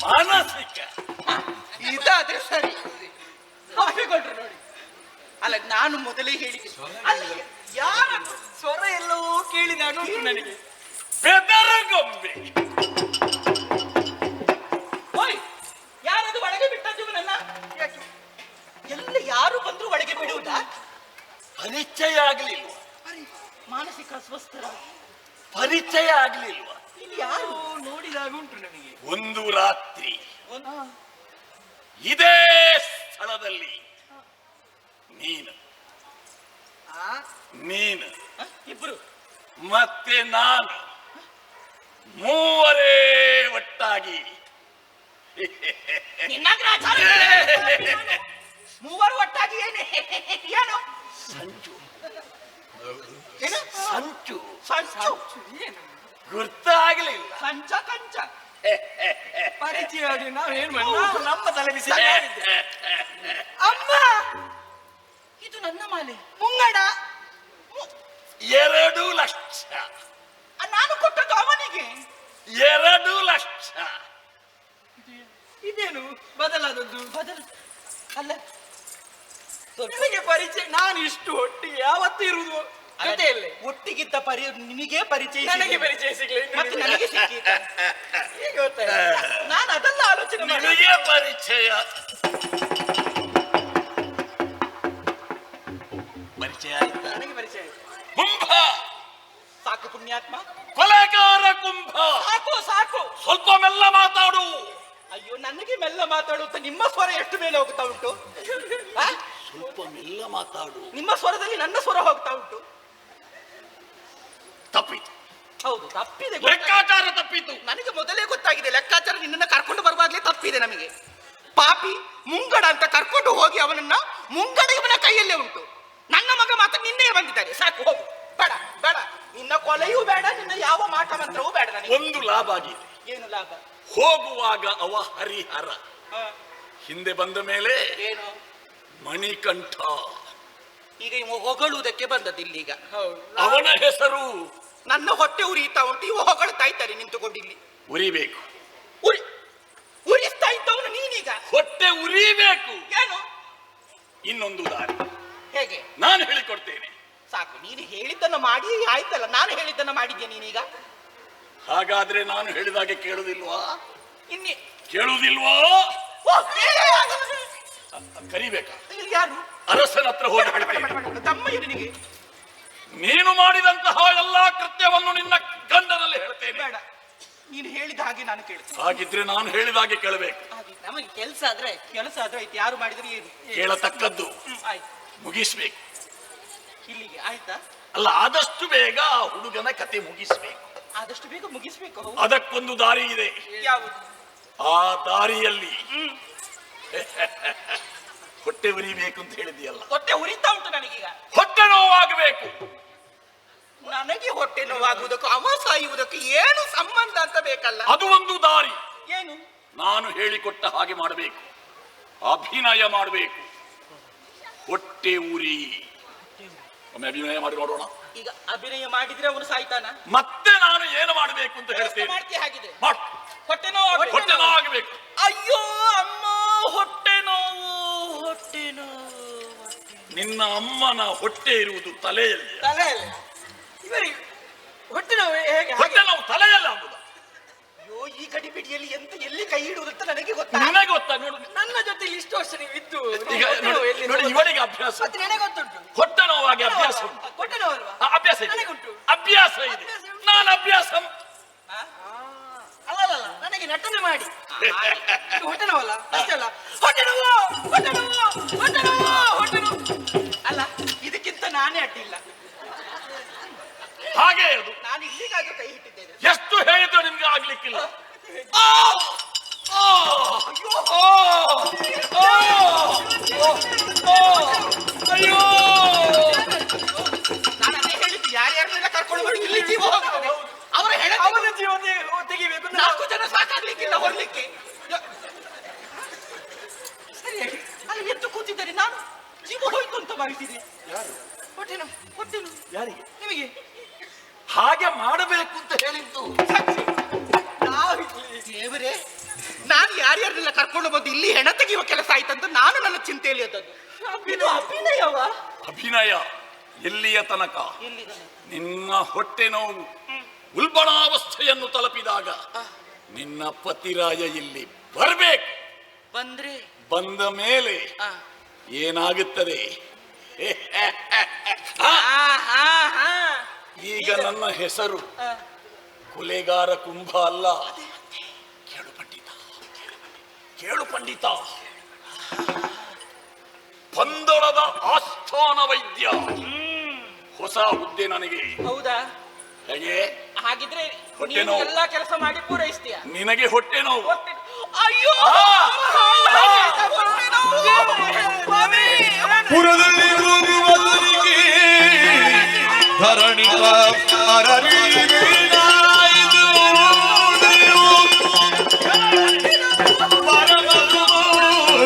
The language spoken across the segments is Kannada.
ಮಾನಸಿಕ ಇದಾದ್ರೆ ಸರಿ. ಹಾಗೆಗೊಂಡ್ರು ನೋಡಿ. ಅಲ್ಲ, ನಾನು ಮೊದಲೇ ಹೇಳಿದೆ. ಅಲ್ಲ, ಯಾರ ಸ್ವರ ಎಲ್ಲವೂ ಕೇಳಿ ನಾನು ನನಗೆ ಬೆದರಗೊಂಬೆ. ಓಯ್, ಯಾರದು ಒಳಗೆ ಬಿಟ್ಟದ್ದು ನನ್ನ? ಎಲ್ಲ ಯಾರು ಬಂದ್ರು ಒಳಗೆ ಬಿಡುವುದಾ? ಪರಿಚಯ ಆಗ್ಲಿಲ್ವ? ಮಾನಸಿಕ ಅಸ್ವಸ್ಥರ ಪರಿಚಯ ಆಗ್ಲಿಲ್ವ? ಇಲ್ಲಿ ಯಾರು ನೋಡಿದಾಗ ಉಂಟು ನನಗೆ. ಒಂದು ರಾತ್ರಿ ಇದೇ ಸ್ಥಳದಲ್ಲಿ ನೀನು ಇಬ್ರು ಮತ್ತೆ ನಾನು ಮೂವರೇ ಒಟ್ಟಾಗಿ ಮೂವರು ಒಟ್ಟಾಗಿ ಏನು ಸಂಚು ಏನು ಸಂಚು ಸಂಚು ಏನು ಗುರ್ತಾಗಲಿಲ್ಲ. ಕಂಚ ಕಂಚ ಪರಿಚಯ ನಾವು ಏನ್ ಮಾಡಿ ನಮ್ಮ ತಲೆ ಬಿಸಿ. ಅಮ್ಮ, ಇದು ನನ್ನ ಮಾಲೆ ಮುಂಗಡ. 2 ಲಕ್ಷ. ನಾನು ಕೊಟ್ಟದ್ದು ಅವನಿಗೆ 2 ಲಕ್ಷ. ಇದೇನು ಬದಲಾದದ್ದು? ಅಲ್ಲ, ನಿನಗೆ ಪರಿಚಯ ನಾನು ಇಷ್ಟು ಒಟ್ಟಿಗೆ ಯಾವತ್ತೂ ಇರುವುದು ಜೊತೆಯಲ್ಲೇ. ಒಟ್ಟಿಗಿದ್ದ ನಿನಗೆ ಪರಿಚಯ ನನಗೆ ಪರಿಚಯ ಸಿಗ್ಲಿಲ್ಲ, ಮತ್ತೆ ನನಗೆ ಸಿಕ್ಕಿತ. ಈಗ ಗೊತ್ತಾಯ್ತು. ನಾನು ಅದೆಲ್ಲ ಆಲೋಚನೆ ಮಾಡಿ ನಿನಗೆ ಪರಿಚಯ ಆಯ್ತಾ? ನನಗೆ ಪರಿಚಯ ಆಯ್ತು. ಕುಂಭ, ಸಾಕು ಪುಣ್ಯಾತ್ಮ, ಕೊಲೆಗಾರ ಕುಂಭ. ಸಾಕು ಸಾಕು. ಸ್ವಲ್ಪ ಮೆಲ್ಲ ಮಾತಾಡು. ಅಯ್ಯೋ, ನನಗೆ ಮೆಲ್ಲ ಮಾತಾಡುತ್ತ ನಿಮ್ಮ ಸ್ವರ ಎಷ್ಟು ಮೇಲೆ ಹೋಗ್ತಾ ಉಂಟು? ಸ್ವಲ್ಪ ಮೆಲ್ಲ ಮಾತಾಡು. ನಿಮ್ಮ ಸ್ವರದಲ್ಲಿ ನನ್ನ ಸ್ವರ ಹೋಗ್ತಾ ಉಂಟು. ತಪ್ಪಿತು. ಹೌದು, ತಪ್ಪಿದೆ. ಲೆಕ್ಕಾಚಾರ ತಪ್ಪಿತು. ನನಗೆ ಮೊದಲೇ ಗೊತ್ತಾಗಿದೆ. ಲೆಕ್ಕಾಚಾರ ನಿನ್ನನ್ನು ಕರ್ಕೊಂಡು ಬರುವಾಗಲೇ ತಪ್ಪಿದೆ ನಮಗೆ. ಪಾಪಿ ಮುಂಗಡ ಅಂತ ಕರ್ಕೊಂಡು ಹೋಗಿ ಅವನನ್ನ ಮುಂಗಡ ಇವನ ಕೈಯಲ್ಲೇ ಉಂಟು. ನನ್ನ ಮಗ ಮಾತ್ರ ನಿನ್ನೆ ಬಂದಿದ್ದಾರೆ. ಸಾಕು, ಹೋಗು. ಬೇಡ ಬೇಡ, ನಿನ್ನ ಕೊಲೆಯೂ ಬೇಡ, ನಿನ್ನ ಯಾವ ಮಾಟ ಮಂತ್ರವೂ ಬೇಡ ನನಗೆ. ಒಂದು ಲಾಭ ಆಗಿದೆ. ಏನು ಲಾಭ? ಹೋಗುವಾಗ ಅವ ಹರಿಹರ, ಹಿಂದೆ ಬಂದ ಮೇಲೆ ಏನು ಮಣಿಕಂಠ. ಈಗ ಇವ ಹೊಗಳುವುದಕ್ಕೆ ಬಂದದ್ದಿಲ್ಲೀಗ. ಅವನ ಹೆಸರು. ನನ್ನ ಹೊಟ್ಟೆ ಉರಿತಾ ಉಂಟು. ಇವ ಹೊಗಳ್ತಾ ಇದ್ದಾರೆ ನಿಂತುಕೊಂಡಿಲ್ಲಿ. ಉರಿಬೇಕು. ಉರಿಸ್ತಾ ಇದ್ದವನು ನೀನೀಗ. ಹೊಟ್ಟೆ ಉರಿಬೇಕು. ಏನು ಇನ್ನೊಂದು ದಾರಿ ಹೇಗೆ? ನಾನು ಹೇಳಿಕೊಡ್ತೇನೆ. ಸಾಕು, ನೀನು ಹೇಳಿದ್ದನ್ನು ಮಾಡಿ ಆಯ್ತಲ್ಲ. ನಾನು ಹೇಳಿದ್ದನ್ನು ಮಾಡಿದ್ಯಾ ನೀನೀಗ? ಹಾಗಾದ್ರೆ ನಾನು ಹೇಳಿದಾಗೆ ಕೇಳುದಿಲ್ವಾ? ಇನ್ನೇ ಕೇಳುವುದಿಲ್ವಾ? ಕರಿಬೇಕಾ? ಯಾರು? ಅರಸನ ಹತ್ರ ಹೋಗಿ ಹೇಳ್ತೇನೆ. ತಮ್ಮ ನಿನಗೆ ನೀನು ಮಾಡಿದಂತಹ ಎಲ್ಲಾ ಕೃತ್ಯವನ್ನು ನಿನ್ನ ಗಂಡನಲ್ಲಿ ಹೇಳ್ತೇನೆ. ಬೇಡ, ನೀನು ಹೇಳಿದ ಹಾಗೆ ನಾನು ಕೇಳ್ತೇನೆ. ಹಾಗಿದ್ರೆ ನಾನು ಹೇಳಿದಾಗೆ ಕೇಳಬೇಕು. ನಮಗೆ ಕೆಲಸ ಆದ್ರೆ ಆಯ್ತು. ಯಾರು ಮಾಡಿದ್ರೆ ಏನು? ಕೇಳತಕ್ಕದ್ದು ಆಯ್ತು, ಮುಗಿಸ್ಬೇಕು. ಇಲ್ಲಿಗೆ ಆಯ್ತಾ? ಅಲ್ಲ, ಆದಷ್ಟು ಬೇಗ ಆ ಹುಡುಗನ ಕತೆ ಮುಗಿಸ್ಬೇಕು. ಆದಷ್ಟು ಬೇಗ ಮುಗಿಸ್ಬೇಕು. ಅದಕ್ಕೊಂದು ದಾರಿ ಇದೆ. ಯಾವುದು? ಆ ದಾರಿಯಲ್ಲಿ ಹೊಟ್ಟೆ ಉರಿಬೇಕು ಅಂತ ಹೇಳಿದೆಯಲ್ಲ. ಹೊಟ್ಟೆ ಉರಿತಾ ಉಂಟು ನನಗೀಗ. ಹೊಟ್ಟೆ ನೋವಾಗಬೇಕು. ನನಗೆ ಹೊಟ್ಟೆ ನೋವಾಗುವುದಕ್ಕೂ ಅವ ಸಾಯುವುದಕ್ಕೂ ಏನು ಸಂಬಂಧ ಅಂತ ಬೇಕಲ್ಲ? ಅದು ಒಂದು ದಾರಿ. ಏನು? ನಾನು ಹೇಳಿಕೊಟ್ಟ ಹಾಗೆ ಮಾಡಬೇಕು. ಅಭಿನಯ ಮಾಡಬೇಕು. ಹೊಟ್ಟೆ ಉರಿ. ಒಮ್ಮೆ ಅಭಿನಯ ಮಾಡಿ ನೋಡೋಣ. ಈಗ ಅಭಿನಯ ಮಾಡಿದ್ರೆ ಅವನು ಸಾಯ್ತಾನ? ಮತ್ತೆ ನಾನು ಏನು ಮಾಡಬೇಕು ಅಂತ ಹೇಳ್ತೇನೆ. ಮಾಡ್ತೀಯ ಹಾಗಿದೆ? ಹೊಟ್ಟೆ ನೋವಾಗಬೇಕು. ಅಯ್ಯೋ ಅಮ್ಮ, ಹೊಟ್ಟೆ ನೋವು. ನಿನ್ನ ಅಮ್ಮನ ಹೊಟ್ಟೆ ಇರುವುದು ತಲೆಯಲ್ಲಿ. ತಲೆಯಲ್ಲಿ ಇವರಿಗೆ ಹೊಟ್ಟೆ ನೋವು ಹೇಗೆ? ಹೊಟ್ಟೆ ನೋವು ತಲೆಯಲ್ಲಿ ಆಗುದು. ಅಯ್ಯೋ, ಈ ಗಡಿಬಿಡಿಯಲ್ಲಿ ಎಲ್ಲಿ ಕೈ ಇಡುವುದಂತ ನನಗೆ ಗೊತ್ತಾ? ನನಗೆ ಗೊತ್ತಾ? ನೋಡು, ನನ್ನ ಜೊತೆ ಇಷ್ಟು ವರ್ಷ ನೀವು ಇದ್ದು ಈಗ ನೋಡಿ, ಇವಳಿಗೆ ಅಭ್ಯಾಸ. ಮತ್ತೆ ನನಗೆ ಗೊತ್ತುಂಟು. ಹೊಟ್ಟೆ ನೋವಾಗಿ ಅಭ್ಯಾಸ ಉಂಟು. ಹೊಟ್ಟೆ ನೋವಲ್ವಾ? ಅಭ್ಯಾಸ ಇದೆ. ನನಗುಂಟು. ಅಭ್ಯಾಸ ಇದೆ. ನಾನು ಅಭ್ಯಾಸ ಅಲ್ಲ ನನಗೆ ನಟನೆ ಮಾಡಿ. ಹೊಟ್ಟೆ ನೋವಲ್ಲ ಅಷ್ಟಲ್ಲ. ಹೊಟ್ಟೆ ನೋವು. ಅಲ್ಲ, ಇದಕ್ಕಿಂತ ನಾನೇ ಅಡ್ಡಿಲ್ಲ. ಹಾಗೆ ಅದು. ನಾನು ಇಲ್ಲಿಗಾದ್ರೂ ಕೈ ಇಟ್ಟಿದ್ದೇನೆ. ಎಷ್ಟು ಹೇಳಿದ್ರು ನಿಮ್ಗೆ ಆಗ್ಲಿಕ್ಕಿಲ್ಲ. ಅಯ್ಯೋ, ನಾನು ಅದೇ ಹೇಳಿದ್ದು, ಯಾರ್ಯಾರನ್ನೆಲ್ಲ ಕರ್ಕೊಂಡು ಬರೋ ಇಲ್ಲಿ ಜೀವ ಹೋಗ್ತದೆ. ಅವನ ಜೀವ ತೆಗಿಬೇಕು. 4 ಜನ ಸಾಕಾಗ್ಲಿಕ್ಕಿಲ್ಲ ಹೊರಲಿಕ್ಕೆ. ಸರಿ, ಅಲ್ಲಿ ಎದ್ದು ಕೂತಿದ್ದಾರೆ. ನಾನು ಜೀವ ಹೋಯ್ತು ಅಂತ ಮಾಡಿದ್ದೀನಿ. ಹೊಟ್ಟೆ ನೋವು, ಹೊಟ್ಟೆ ನೋವು. ಯಾರಿಗೆ ನಿಮಗೆ ಹಾಗೆ ಮಾಡಬೇಕು ಅಂತ ಹೇಳಿದ್ದು? ದೇವರೇ, ನಾನು ಯಾರ್ಯಾರನ್ನೆಲ್ಲ ಕರ್ಕೊಂಡು ಬಂದು ಇಲ್ಲಿ ಹೆಣ ತೆಗೆಯುವ ಕೆಲಸ ಆಯ್ತಂತ ನಾನು ನನ್ನ ಚಿಂತೆಯಲ್ಲಿ ಅದ್ದದ್ದು. ಇದು ಅಭಿನಯವ? ಅಭಿನಯ ಎಲ್ಲಿಯ ತನಕ? ನಿನ್ನ ಹೊಟ್ಟೆ ನೋವು ಉಲ್ಬಣಾವಸ್ಥೆಯನ್ನು ತಲುಪಿದಾಗ ನಿನ್ನ ಪತಿರಾಯ ಇಲ್ಲಿ ಬರ್ಬೇಕು. ಬಂದ್ರೆ ಬಂದ ಮೇಲೆ ಏನಾಗುತ್ತದೆ? ಈಗ ನನ್ನ ಹೆಸರು ಕೊಲೆಗಾರ ಕುಂಭ ಅಲ್ಲ. ಕೇಳು ಪಂಡಿತ, ಕೇಳು ಪಂಡಿತ, ಪಂದಳದ ಆಸ್ಥಾನ ವೈದ್ಯ. ಹೊಸ ಹುದ್ದೆ ನನಗೆ. ಹೌದಾ? ಹೇಗೆ? ಹಾಗಿದ್ರೆ ಹೊಟ್ಟೆ ನೋವು ಎಲ್ಲಾ ಕೆಲಸ ಮಾಡಿ ಪೂರೈಸ್ತೀಯ? ನಿನಗೆ ಹೊಟ್ಟೆ ನೋವು? ಅಯ್ಯೋ, ಪುರದಲ್ಲಿ ಹೋಗುವವರಿಗೆ ಧರಣಿ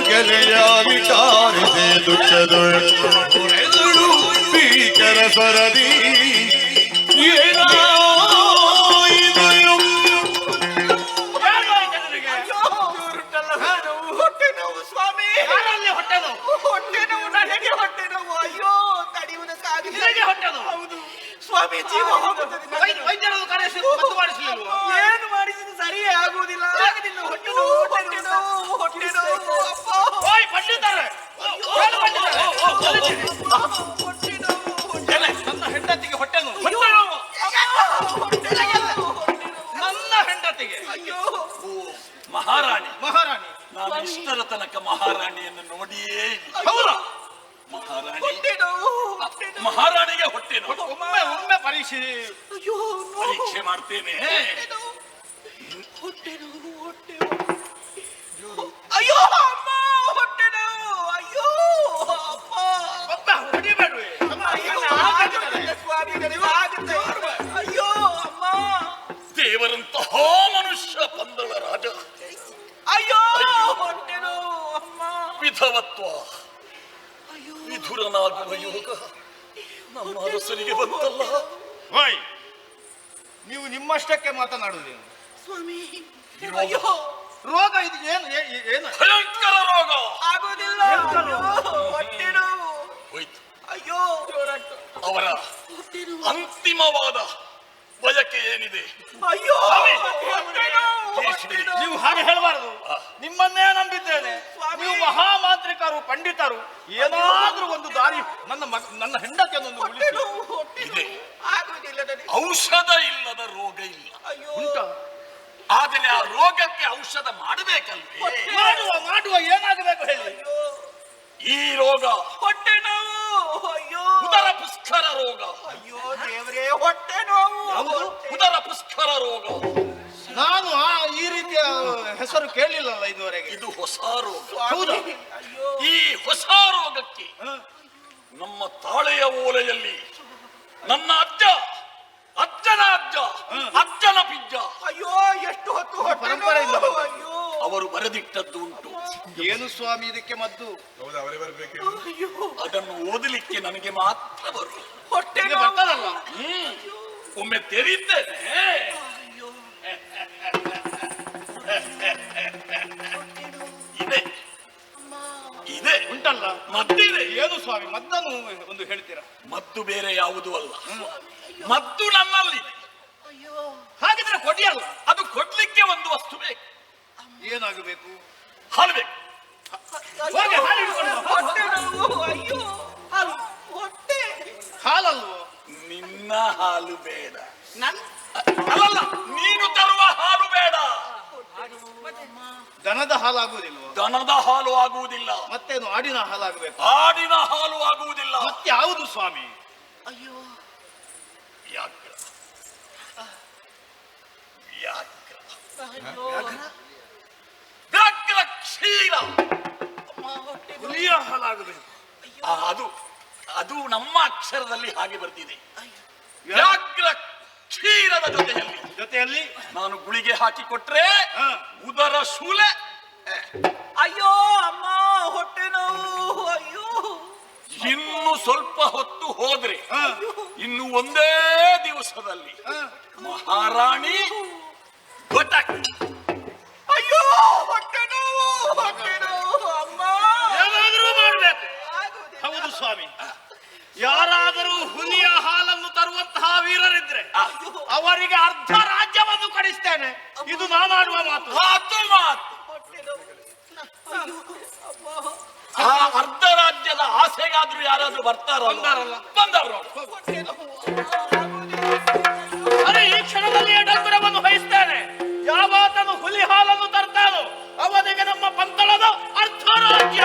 ಗೆಳೆಯ ವಿಚಾರಿಸಿ ದುಃಖದೊಳೆದಳು ಭೀಕರ ಸರದಿ. ಹೊಟ್ಟೆ ನೋವು ಸ್ವಾಮಿ, ಹೊಟ್ಟೆ ನೋವು, ಹೊಟ್ಟೆ ನೋವು, ನನಗೆ ಹೊಟ್ಟೆ ನೋವು. ಅಯ್ಯೋ, ತಡೆಯುವುದಕ್ಕಾಗಲಿಲ್ಲ. ಹೌದು ಸ್ವಾಮಿ, ಜೀವ ಹೋಗುತ್ತದೆ. ವೈದ್ಯರನ್ನು ಕರೆಸಿ ಮದ್ದು ಮಾಡಿಸಲಿಲ್ವಾ? ಏನು ಮಾಡಿಸಿದ್ರು ಸರಿಯೇ ಆಗುವುದಿಲ್ಲ. ಹೊಟ್ಟೆ ನೋವು, ಹೊಟ್ಟೆ ನೋವು, ಹೊಟ್ಟೆ ನೋವು. ಓಯ್ ಪಂಡಿತರೇ, ಹೊಟ್ಟೆ ನೋವು. ನನ್ನ ಹೆಂಡತಿಗೆ ಹೊಟ್ಟೆ ನೋವು. ನನ್ನ ಹೆಂಡತಿಗೆ. ಅಯ್ಯೋ ಮಹಾರಾಣಿ. ಮಹಾರಾಣಿ, ನಾನು ಇಷ್ಟರ ತನಕ ಮಹಾರಾಣಿಯನ್ನು ನೋಡಿಯೇ ಇಲ್ಲ. ಹೌದಾ? ಮಹಾರಾಣಿ, ಹೊಟ್ಟೆ ನೋವು, ಹೊಟ್ಟೆ ನೋವು. ಮಹಾರಾಣಿಗೆ ಹೊಟ್ಟೆ ನೋವು. ಒಮ್ಮೆ ಪರೀಕ್ಷೆ. ಅಯ್ಯೋ, ಪರೀಕ್ಷೆ ಮಾಡ್ತೇನೆ. ಹೊಟ್ಟೆ ನೋವು, ಹೊಟ್ಟೆ ನೋವು. ಅಯ್ಯೋ ಅಮ್ಮ, ಹೊಟ್ಟೆ ನೋವು. ಅಯ್ಯೋ ಅಪ್ಪ, ಒಬ್ಬ ಹೊಡಿಬೇಡ್ರಿ. ಆಗುತ್ತದೆ ಸ್ವಾಮಿ, ನನಗೆ ಆಗುತ್ತೆ. ಅಯ್ಯೋ ಅಮ್ಮ, ದೇವರಂತಹ ಮನುಷ್ಯ ಪಂದಳ ರಾಜ. ಅಯ್ಯೋ ಹೊಟ್ಟೆ ನೋವು ಅಮ್ಮ. ವಿಧವತ್ವ, ವಿಧುರನಾಗುವ ಯೋಗ ನಮ್ಮ ಅರಸರಿಗೆ ಬಂತಲ್ಲ. ಓಯ್, ನೀವು ನಿಮ್ಮಷ್ಟಕ್ಕೆ ಮಾತನಾಡುವುದೇನು? ಸ್ವಾಮಿ, ಈ ರೋಗ ಅಯ್ಯೋ ರೋಗ ಇದು ಏನು? ಏನು? ಭಯಂಕರ ರೋಗ. ಆಗೋದಿಲ್ಲ. ಅಯ್ಯೋ, ಹೊಟ್ಟೆ ನೋವು. ಹೋಯ್ತು. ಅಯ್ಯೋ, ಅವರ ಅಂತಿಮವಾದ ಬಯಕೆ ಏನಿದೆ? ಅಯ್ಯೋ, ಸ್ವಾಮಿ, ಹೊಟ್ಟೆ ನೋವು, ಹೊಟ್ಟೆ ನೋವು. ನೀವು ಹಾಗೆ ಹೇಳಬಾರದು. ನಿಮ್ಮನ್ನೇ ನಂಬಿದ್ದೇನೆ. ಸ್ವಾಮಿ. ನೀವು ಮಹಾಮಾಂತ್ರಿಕರು, ಪಂಡಿತರು. ಏನಾದ್ರೂ ಒಂದು ದಾರಿ ನನ್ನ ಹೆಂಡತಿಯನ್ನೊಂದು ಹೊಟ್ಟೆ ಉಳಿಸಿ. ನೋವು, ಹೊಟ್ಟೆ ಇದೆ. ನೋವು. ಆಗೋದಿಲ್ಲ ನನಗೆ. ಔಷಧ ಇಲ್ಲದ ರೋಗ ಇಲ್ಲ. ಅಯ್ಯೋ, ಉಂಟಾ? ಆದರೆ ಆ ರೋಗಕ್ಕೆ ಔಷಧ ಮಾಡಬೇಕಲ್ವೇ? ಮಾಡುವ ಏನಾಗಬೇಕು ಹೇಳಿ? ಅಯ್ಯೋ, ಈ ರೋಗ ಹೊಟ್ಟೆ ನೋವು. ಅಯ್ಯೋ, ಉದರ ಪುಷ್ಕರ ರೋಗ. ಅಯ್ಯೋ ದೇವರೇ, ಹೊಟ್ಟೆ ನೋವು. ಉದರ ಪುಷ್ಕರ ರೋಗ. ನಾನು ಈ ರೀತಿಯ ಹೆಸರು ಕೇಳಲಿಲ್ಲಲ್ಲ ಇದುವರೆಗೆ. ಇದು ಹೊಸ ರೋಗ. ಹೌದಾ? ಅಯ್ಯೋ, ಈ ಹೊಸ ರೋಗಕ್ಕೆ ನಮ್ಮ ತಾಳೆಯ ಓಲೆಯಲ್ಲಿ ನನ್ನ ಅಜ್ಜ, ಅಜ್ಜನ ಅಜ್ಜ, ಅಜ್ಜನ ಪಿಜ್ಜ ಅಯ್ಯೋ, ಎಷ್ಟು ಹೊತ್ತು ಹೊಟ್ಟೆ ಪರಂಪರೆಯಿಂದ ನೋವು. ಬಂದ. ಅಯ್ಯೋ, ಅವರು ಬರೆದಿಟ್ಟದ್ದು ಉಂಟು. ಏನು ಸ್ವಾಮಿ ಇದಕ್ಕೆ ಮದ್ದು? ಅಯ್ಯೋ, ಅದನ್ನು ಓದಲಿಕ್ಕೆ ನನಗೆ ಮಾತ್ರ ಬರು. ಹೊಟ್ಟೆ ನಿಮಗೆ ನೋವು. ಬರ್ತದಲ್ಲ? ಒಮ್ಮೆ ತೆರೀತೇನೆ. ಇದೆ ಇದೆ ಉಂಟಲ್ಲ? ಮದ್ದಿದೆ. ಏನು ಸ್ವಾಮಿ ಮದ್ದನ್ನು ಒಂದು ಹೇಳ್ತೀರಾ? ಮದ್ದು ಬೇರೆ ಯಾವುದೂ ಅಲ್ಲ. ಮದ್ದು ನನ್ನಲ್ಲಿದೆ. ಹಾಗಿದ್ರೆ ಕೊಡಿಯಲ್ಲ. ಅದು ಕೊಡ್ಲಿಕ್ಕೆ ಒಂದು ವಸ್ತು ಬೇಕು. ಏನಾಗಬೇಕು? ಹಾಲು ಬೇಕು. ಹೋಗಿ ಹಾಲು ಹಿಡ್ಕೊಂಡು ಬಾ. ಹೊಟ್ಟೆ ನೋವು. ಅಯ್ಯೋ, ಹಾಲು, ಹೊಟ್ಟೆ. ಹಾಲಲ್ವೋ? ನಿನ್ನ ಹಾಲು ಬೇಡ. ನನ್ ಅಲ್ಲಲ್ಲ, ನೀನು ತರುವ ಹಾಲು ಬೇಡ. ದನದ ಹಾಲಾಗುವುದಿಲ್ವೋ? ದನದ ಹಾಲು ಆಗುವುದಿಲ್ಲ. ಮತ್ತೇನು ಆಡಿನ ಹಾಲಾಗಬೇಕು? ಆಡಿನ ಹಾಲು ಆಗುವುದಿಲ್ಲ. ಮತ್ತೆ ಯಾವುದು ಸ್ವಾಮಿ? ಅಯ್ಯೋ, ವ್ಯಾಘ್ರ, ವ್ಯಾಘ್ರ, ಅಯ್ಯೋ, ವ್ಯಾಘ್ರ ಕ್ಷೀರ. ಅಮ್ಮ, ಹೊಟ್ಟೆ ನೋವು. ಹುಲಿಯ ಹಾಲಾಗಬೇಕು. ಅದು ಅದು ನಮ್ಮ ಅಕ್ಷರದಲ್ಲಿ ಹಾಗೆ ಬರ್ತಿದೆ. ವ್ಯಾಘ್ರ ಕ್ಷೀರದ ಜೊತೆಯಲ್ಲಿ ನಾನು ಗುಳಿಗೆ ಹಾಕಿ ಕೊಟ್ರೆ ಉದರ ಶೂಲೆ. ಅಯ್ಯೋ ಅಮ್ಮ, ಹೊಟ್ಟೆ ನೋವು. ಅಯ್ಯೋ, ಇನ್ನು ಸ್ವಲ್ಪ ಹೊತ್ತು ಹೋದ್ರೆ ಇನ್ನು ಒಂದೇ ದಿವಸದಲ್ಲಿ ಮಹಾರಾಣಿ ಘಟಕ್. ಅಯ್ಯೋ ಹೊಟ್ಟೆ ನೋವು, ಹೊಟ್ಟೆ ನೋವು, ಅಮ್ಮ. ಏನಾದರೂ ಮಾಡಬೇಕು. ಹೌದು ಸ್ವಾಮಿ, ಯಾರಾದರೂ ಹುಲಿಯ ಹಾಲನ್ನು ತರುವಂತಹ ವೀರರಿದ್ರೆ ಅವರಿಗೆ ಅರ್ಧ ರಾಜ್ಯವನ್ನು ಕೊಡಿಸ್ತೇನೆ. ಇದು ನಾನಾಡುವ ಮಾತು. ಆ ಅರ್ಧ ರಾಜ್ಯದ ಆಸೆಗಾದ್ರೂ ಯಾರಾದ್ರೂ ಬರ್ತಾರಲ್ಲ? ಬಂದವರು. ಅರೆ, ಈ ಕ್ಷಣದಲ್ಲಿಯೇ ಡಂಗುರವನ್ನು ವಹಿಸ್ತೇನೆ. ಯಾವಾತನು ಹುಲಿ ಹಾಲನ್ನು ತರ್ತಾನೋ ಅವನಿಗೆ ನಮ್ಮ ಪಂತಳದ ಅರ್ಧ ರಾಜ್ಯ.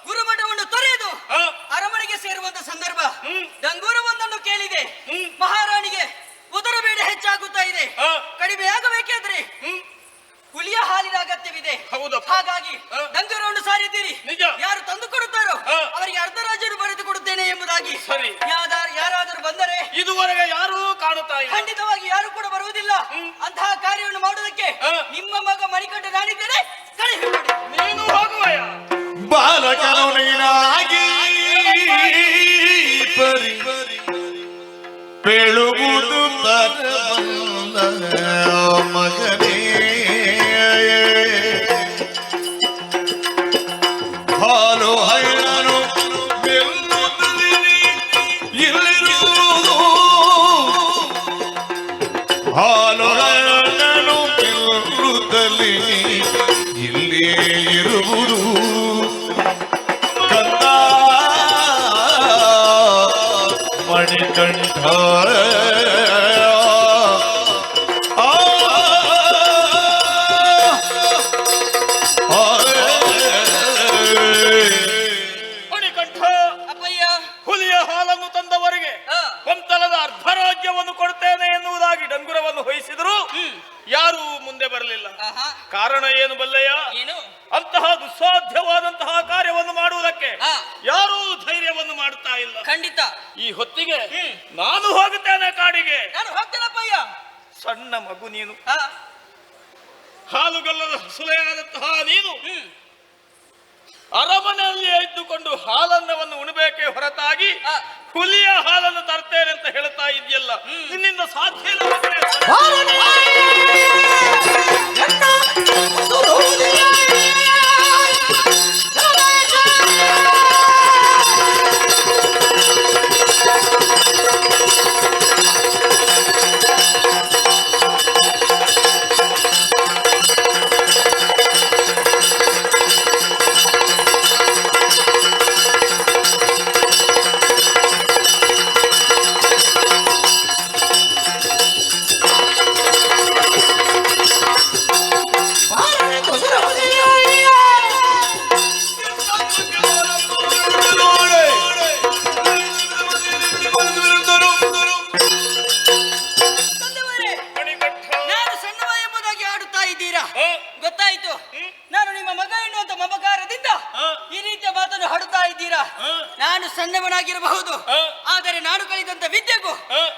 ಗುರುಮಠವನ್ನು ತೊರೆದು ಅರಮನೆಗೆ ಸೇರುವಂತ ಸಂದರ್ಭ. ಡಂಗೂರವೊಂದನ್ನು ಕೇಳಿದೆ. ಮಹಾರಾಣಿಗೆ ಉದರ ಬೇಡ ಹೆಚ್ಚಾಗುತ್ತಾ ಇದೆ, ಕಡಿಮೆ ಆಗಬೇಕೆಂದ್ರೆ ಹುಲಿಯ ಹಾಲಿನ ಅಗತ್ಯವಿದೆ. ಹಾಗಾಗಿ ಡಂಗೂರವನ್ನು ಸಾರಿದ್ದೀರಿ. ಯಾರು ತಂದು ಕೊಡುತ್ತಾರೋ ಅವರಿಗೆ ಅರ್ಧ ರಾಜ್ಯವನ್ನು ಬರೆದು ಕೊಡುತ್ತೇನೆ ಎಂಬುದಾಗಿ. ಯಾರಾದರೂ ಬಂದರೆ ಇದುವರೆಗೆ ಯಾರೂ ಕಾಣುತ್ತಾ ಇಲ್ಲ. ಖಂಡಿತವಾಗಿ ಯಾರು ಕೂಡ ಬರುವುದಿಲ್ಲ. ಅಂತಹ ಕಾರ್ಯವನ್ನು ಮಾಡುವುದಕ್ಕೆ ನಿಮ್ಮ ಮಗ ಮಣಿಕಂಠ ನಾನಿದ್ದೇನೆ. ಕಳಿಸಿಕೊಡಿ. ನೀನು ಹೋಗುವಯ ಬಾಲಕನು ನೀನಾಗಿ ಪರಿ ಬೆಳುವುದು ಬರಬಲ್ಲ ಮಗನೇ. ಹಾಲು ಹೈಳನು ಬೆಲ್ಲುತ್ತಲಿ ಇಲ್ಲಿರುವುದು, ಹಾಲು ಹೈಳನು ಬೆಲ್ಲುತ್ತಲಿ ಇಲ್ಲೇ ಇರುವುದು. ಕಂದ ಮಣಿಕಂಠ ಮಣಿಕಂಠ, ಅಪ್ಪಯ್ಯ, ಹುಲಿಯ ಹಾಲನ್ನು ತಂದವರಿಗೆ ಪಂತಳದ ಅರ್ಧ ರಾಜ್ಯವನ್ನು ಕೊಡ್ತೇನೆ ಎನ್ನುವುದಾಗಿ ಡಂಗುರವನ್ನು ವಹಿಸಿದ್ರು. ಯಾರೂ ಮುಂದೆ ಬರಲಿಲ್ಲ. ಕಾರಣ ಏನು ಬಲ್ಲೆಯ? ಏನು? ಅಂತಹ ದುಸ್ಸಾಧ್ಯವಾದಂತಹ ಕಾರ್ಯವನ್ನು ಮಾಡುವುದಕ್ಕೆ ಯಾರೂ ಧೈರ್ಯವನ್ನು ಮಾಡುತ್ತಾ ಇಲ್ಲ. ಖಂಡಿತ ಈ ಹೊತ್ತಿಗೆ ನಾನು ಹೋಗುತ್ತೇನೆ ಕಾಡಿಗೆ. ನಾನು ಹೋಗ್ತೇನಪ್ಪಯ್ಯ. ಸಣ್ಣ ಮಗು ನೀನು, ಹಾಲುಗಲ್ಲದ ಸುಲೆಯಾದಂತಹ ನೀನು ಅರಮನೆಯಲ್ಲಿ ಇದ್ದುಕೊಂಡು ಹಾಲನ್ನವನ್ನು ಉಣಬೇಕೇ ಹೊರತಾಗಿ ಹುಲಿಯ ಹಾಲನ್ನು ತರ್ತೇನೆ ಅಂತ ಹೇಳ್ತಾ ಇದೆಯಲ್ಲ, ನಿನ್ನಿಂದ ಸಾಧ್ಯ ಇಲ್ಲ ಮಗನೇ. ಗೊತ್ತಾಯ್ತು. ನಾನು ನಿಮ್ಮ ಮಗ ಎನ್ನುವಂತ ಮಮಕಾರದಿಂದ ಈ ರೀತಿಯ ಮಾತನ್ನು ಹಾಡುತ್ತಾ ಇದ್ದೀರಾ. ನಾನು ಸಣ್ಣವನಾಗಿರಬಹುದು, ಆದರೆ ನಾನು ಕಲಿತಂತ ವಿದ್ಯೆಗೂ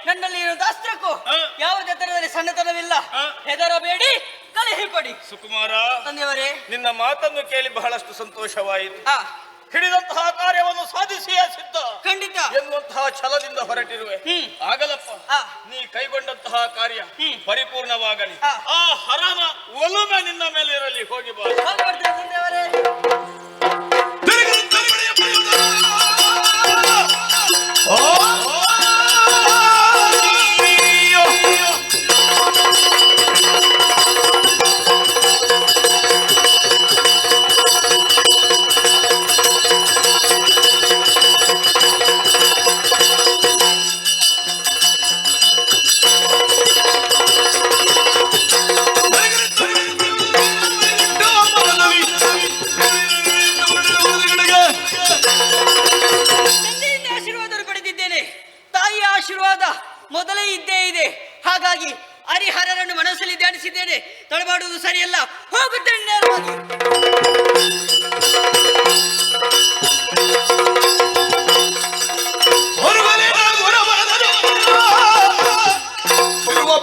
ನನ್ನಲ್ಲಿ ಇರುವಂತ ಅಸ್ತ್ರಕ್ಕೂ ಯಾವುದೇ ತರದಲ್ಲಿ ಸಣ್ಣತನವಿಲ್ಲ. ಹೆದರಬೇಡಿ, ಕಲಿಸಿಕೊಡಿ. ಸುಕುಮಾರ, ತಂದೆಯವರೇ, ನಿನ್ನ ಮಾತನ್ನು ಕೇಳಿ ಬಹಳಷ್ಟು ಸಂತೋಷವಾಯಿತು. ಹಿಡಿದಂತಹ ಕಾರ್ಯವನ್ನು ಸಾಧಿಸಿಯೇ ಸಿದ್ಧ ಖಂಡಿತ ಎನ್ನುವಂತಹ ಛಲದಿಂದ ಹೊರಟಿರುವೆ. ಆಗಲಪ್ಪ, ನೀ ಕೈಗೊಂಡಂತಹ ಕಾರ್ಯ ಪರಿಪೂರ್ಣವಾಗಲಿ. ಆ ಹರನ ಒಲುಮೆ ನಿನ್ನ ಮೇಲೆ ಇರಲಿ. ಹೋಗಿ ಬಾ. ತಂದೆಯವರೇ. Oh! ಆಶೀರ್ವಾದ ಮೊದಲೇ ಇದ್ದೇ ಇದೆ. ಹಾಗಾಗಿ ಹರಿಹರರನ್ನು ಮನಸ್ಸಲ್ಲಿ ಧ್ಯಾನಿಸಿದ್ದೇನೆ. ತಡಮಾಡುವುದು ಸರಿಯಲ್ಲ. ಹೋಗುತ್ತೇನೆ ನೇರವಾಗಿ.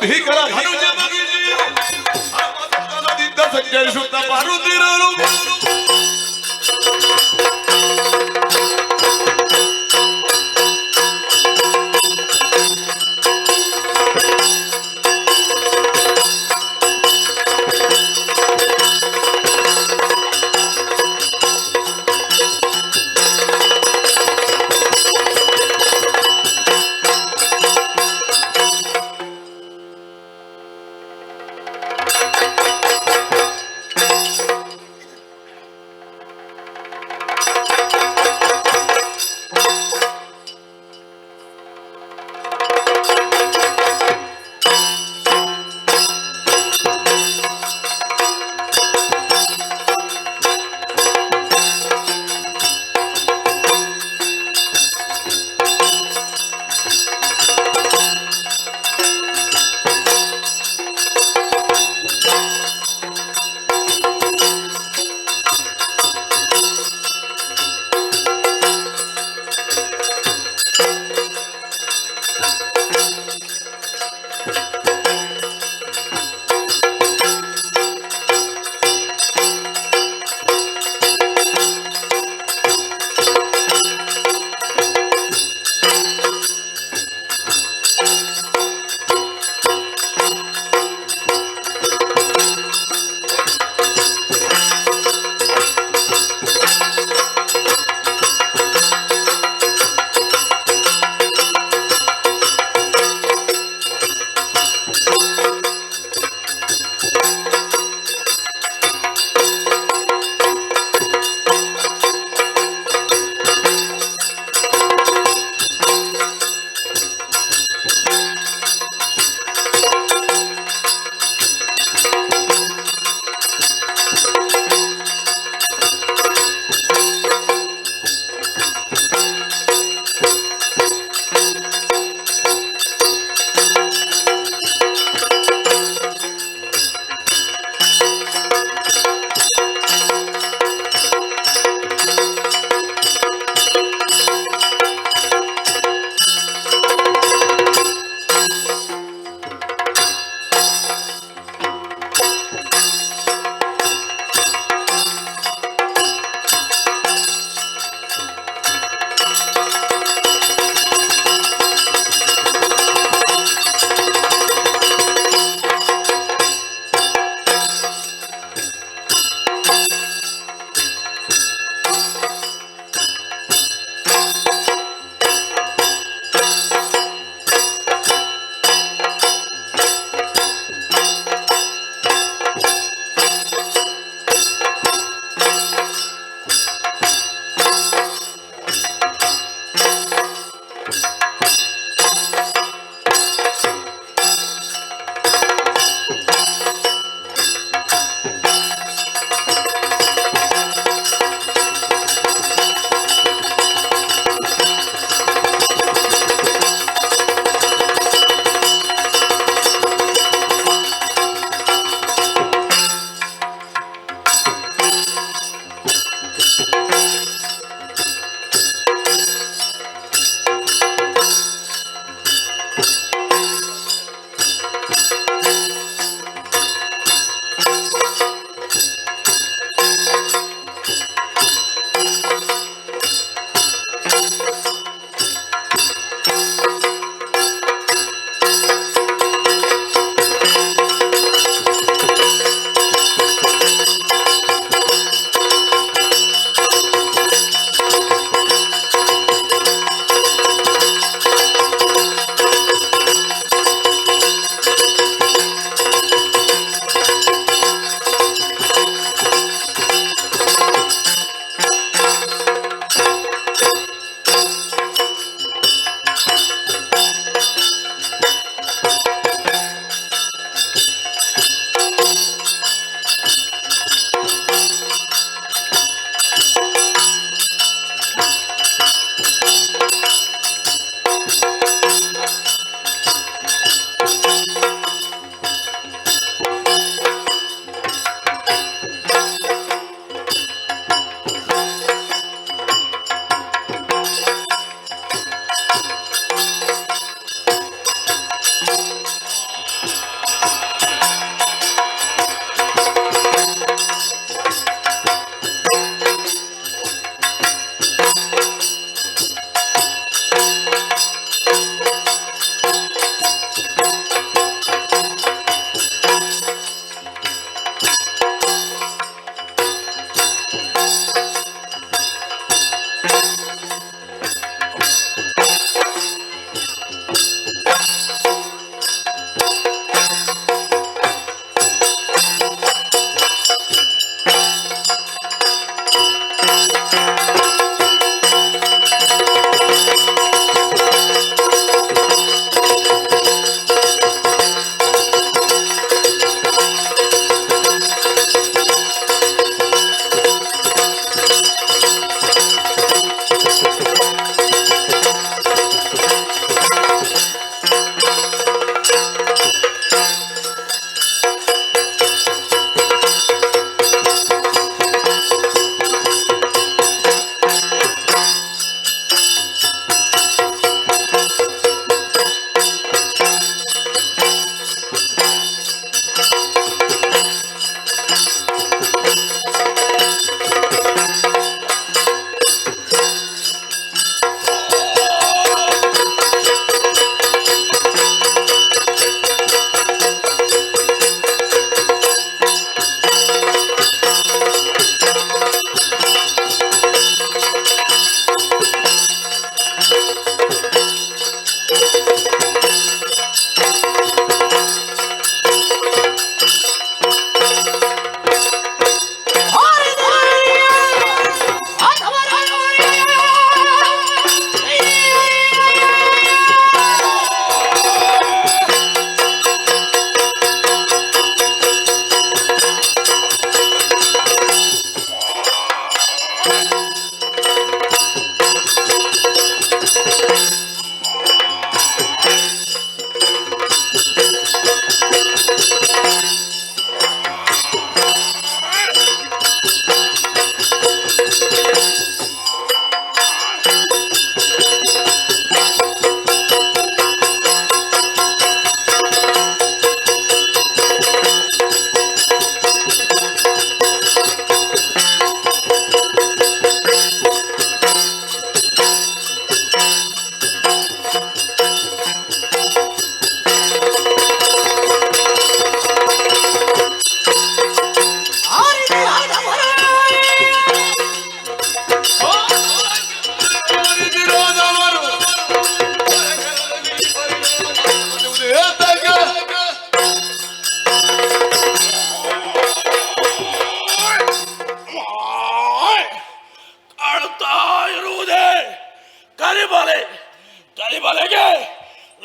ಭೀಕರ ಸಂಚರಿಸುತ್ತ ಬರುತ್ತಿರಲು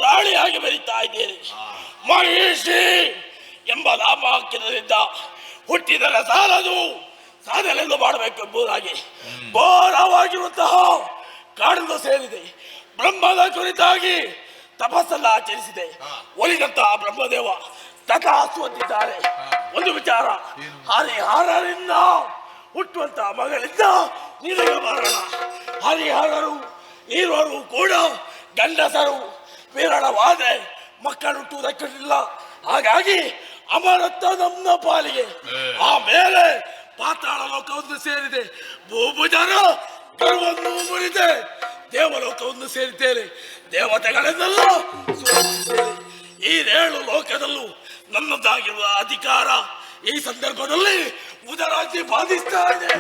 ರಾಣಿಯಾಗಿ ಬರೀತಾ ಇದ್ದೇನೆ. ಮಹಿಷಿ ಎಂಬ ನಾಮಾಂಕಿತದಿಂದ ಹುಟ್ಟಿದರೆ ಸಾಲದು, ಸಾಧನೆಯನ್ನು ಮಾಡಬೇಕೆಂಬುದಾಗಿ ಘೋರವಾಗಿರುವಂತಹ ಕಾಡನ್ನು ಸೇರಿದೆ. ಬ್ರಹ್ಮದ ಕುರಿತಾಗಿ ತಪಸ್ಸನ್ನು ಆಚರಿಸಿದೆ. ಒಲಿದಂತಹ ಬ್ರಹ್ಮದೇವ ತಥಾಸ್ತು ಅಂತಿದ್ದಾರೆ. ಒಂದು ವಿಚಾರ, ಹರಿಹರರಿಂದ ಹುಟ್ಟುವಂತಹ ಮಗಳಿಂದ ನಿನಗೆ ಮರಣ. ಹರಿಹರರು ಇರುವರು ಕೂಡ ಗಂಡಸರು ವಿರಳವಾದೆ ಮಕ್ಕಳು ಹುಟ್ಟುವುದಕ್ಕಿಲ್ಲ. ಹಾಗಾಗಿ ಅಮರತ್ವ ನಮ್ಮ ಪಾಲಿಗೆ. ಆಮೇಲೆ ಪಾತಾಳ ಲೋಕವನ್ನು ಸೇರಿದೆ. ಭೂಭುಜರ ಗರ್ವವನ್ನು ಮುರಿದೆ ದೇವಲೋಕವನ್ನು ಸೇರಿದ್ದೇನೆ. ದೇವತೆಗಳನ್ನೆಲ್ಲ ಸುರಕ್ಷಿಸಿದ್ದೇನೆ. ಈ 7 ಲೋಕದಲ್ಲೂ ನನ್ನದಾಗಿರುವ ಅಧಿಕಾರ ಈ ಸಂದರ್ಭದಲ್ಲಿ ಉದರಾಜ್ಯ ಬಾಧಿಸ್ತಾ ಇದೆ.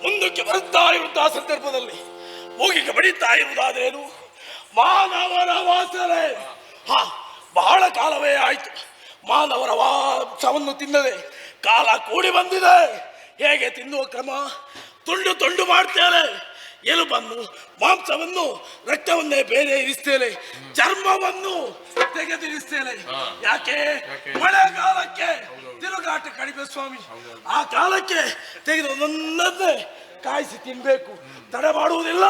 ಮುಂದಕ್ಕೆ ಬರುತ್ತಾ ಇರುವಂತಹ ಸಂದರ್ಭದಲ್ಲಿ ಮೂಗಿಗೆ ಬಡಿತಾ ಇರುವುದಾದ್ರೇನು? ಮಾನವರ ವಾಸನೆ. ಬಹಳ ಕಾಲವೇ ಆಯ್ತು ಮಾನವರ ಮಾಂಸವನ್ನು ತಿನ್ನದೆ. ಕಾಲ ಕೂಡಿ ಬಂದಿದೆ. ಹೇಗೆ ತಿನ್ನುವ ಕ್ರಮ? ತುಂಡು ತುಂಡು ಮಾಡ್ತೇನೆ. ಎಲುಬನ್ನು, ಮಾಂಸವನ್ನು, ರಕ್ತವನ್ನೇ ಬೇರೆ ಇರಿಸ್ತೇನೆ. ಚರ್ಮವನ್ನು ತೆಗೆದಿರಿಸ್ತೇನೆ. ಯಾಕೆ? ಮಳೆಗಾಲಕ್ಕೆ ತಿರುಗಾಟ ಕಡಿಮೆ ಸ್ವಾಮಿ. ಆ ಕಾಲಕ್ಕೆ ತೆಗೆದು ನನ್ನನ್ನೇ ಕಾಯಿಸಿ ತಿನ್ಬೇಕು. ತಡ ಮಾಡುವುದಿಲ್ಲ.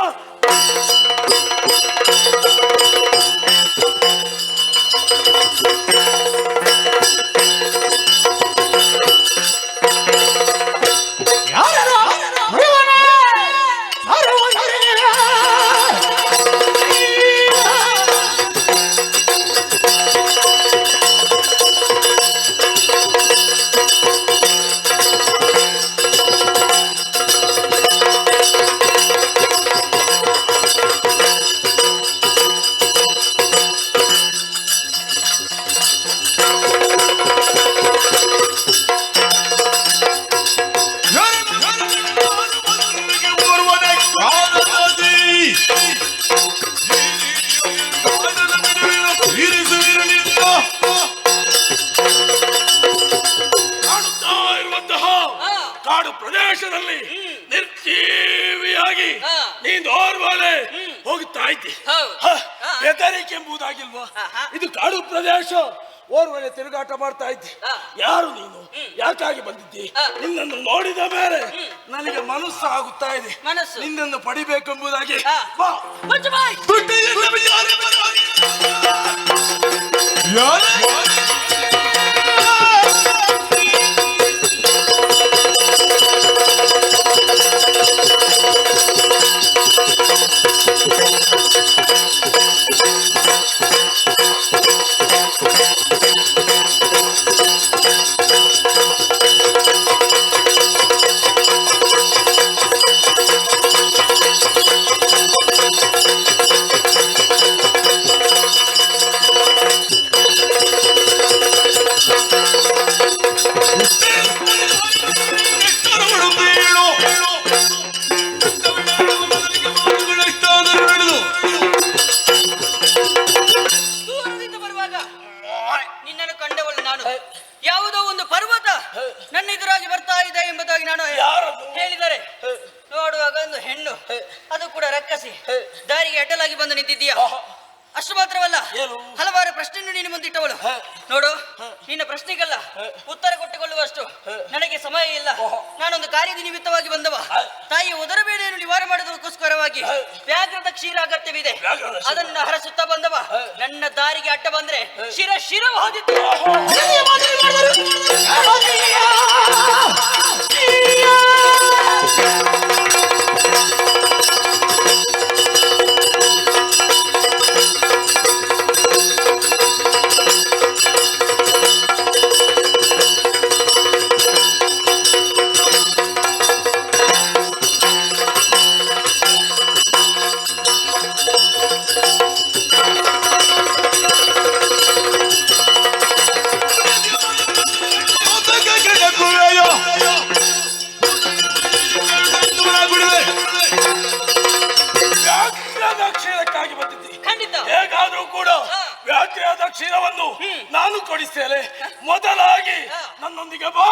ಕಾಡು ಪ್ರದೇಶದಲ್ಲಿ ನಿರ್ಜೀವಿಯಾಗಿ ನೀನು ಓರ್ವಲೆ ಹೋಗುತ್ತಾ ಇದ್ದಿ. ಬೆದರಿಕೆ ಎಂಬುದಾಗಿಲ್ವಾ? ಇದು ಕಾಡು ಪ್ರದೇಶ. ಓರ್ವಲೆ ತಿರುಗಾಟ ಮಾಡ್ತಾ ಇದ್ದಿ. ಯಾರು ನೀನು? ಯಾಕಾಗಿ ಬಂದಿದ್ದಿ? ನಿನ್ನನ್ನು ನೋಡಿದ ಮೇಲೆ ನನಗೆ ಮನಸ್ಸು ಆಗುತ್ತಾ ಇದೆ. ನಿನ್ನನ್ನು ಪಡಿಬೇಕೆಂಬುದಾಗಿ. ಯಾವುದೋ ಒಂದು ಪರ್ವತ ನನ್ನ ಎದುರಾಗಿ ಬರ್ತಾ ಇದೆ ಎಂಬುದಾಗಿ ನಾನು ಹೇಳಿದರೆ ನೋಡುವಾಗ ಒಂದು ಹೆಣ್ಣು, ಅದು ಕೂಡ ರಕ್ಕಸಿ, ದಾರಿಗೆ ಅಡ್ಡಲಾಗಿ ಬಂದು ನಿಂತಿದ್ದೀಯ. ಅಷ್ಟು ಮಾತ್ರವಲ್ಲ, ಹಲವಾರು ಪ್ರಶ್ನೆಯನ್ನು ನೀನು ಮುಂದಿಟ್ಟವಳು. ನೋಡು, ನಿನ್ನ ಪ್ರಶ್ನೆಗೆಲ್ಲ ಉತ್ತರ ಕೊಟ್ಟುಕೊಳ್ಳುವಷ್ಟು ನನಗೆ ಸಮಯ ಇಲ್ಲ. ನಾನೊಂದು ಕಾರ್ಯದ ನಿಮಿತ್ತವಾಗಿ ಬಂದವ. ತಾಯಿ ಉದರ ಬೇಳೆಯನ್ನು ನಿವಾರ ಮಾಡೋದಕ್ಕೋಸ್ಕರವಾಗಿ ವ್ಯಾಘ್ರದ ಕ್ಷೀರ ಅಗತ್ಯವಿದೆ. ಅದನ್ನು ಹರಸುತ್ತಾ ಬಂದವ. ನನ್ನ ದಾರಿಗೆ ಅಡ್ಡ ಬಂದ್ರೆ ಶಿರ ಹೋದಿತ್ತು. ಕ್ಷೀರಕ್ಕಾಗಿ ಬಂದಿದ್ದೆ. ಖಂಡಿತ ಹೇಗಾದ್ರೂ ಕೂಡ ವ್ಯಾಖ್ಯಾದ ಕ್ಷೀರವನ್ನು ನಾನು ಕೊಡಿಸ್ತೇನೆ. ಮೊದಲಾಗಿ ನನ್ನೊಂದಿಗೆ ಬಾ.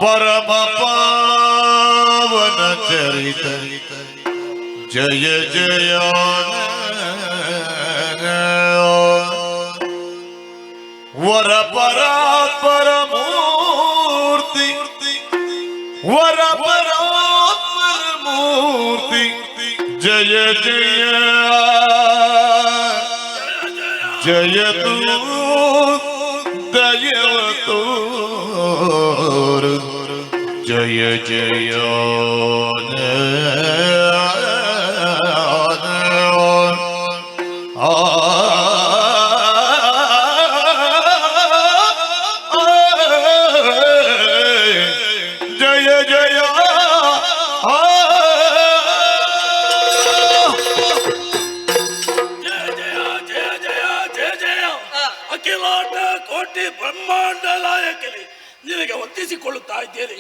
परम पावन चरित जय जय वर परापर मूर्ति वर परापर मूर्ति जय जय जय तू दयवतु जय जय जय जय ಅಖಿಲಾಟ ಕೋಟಿ ಬ್ರಹ್ಮಾಂಡ ನಾಯಕಲಿ ನಿನಗೆ ವಂದಿಸಿಕೊಳ್ಳುತ್ತಾ ಇದ್ದೇನೆ.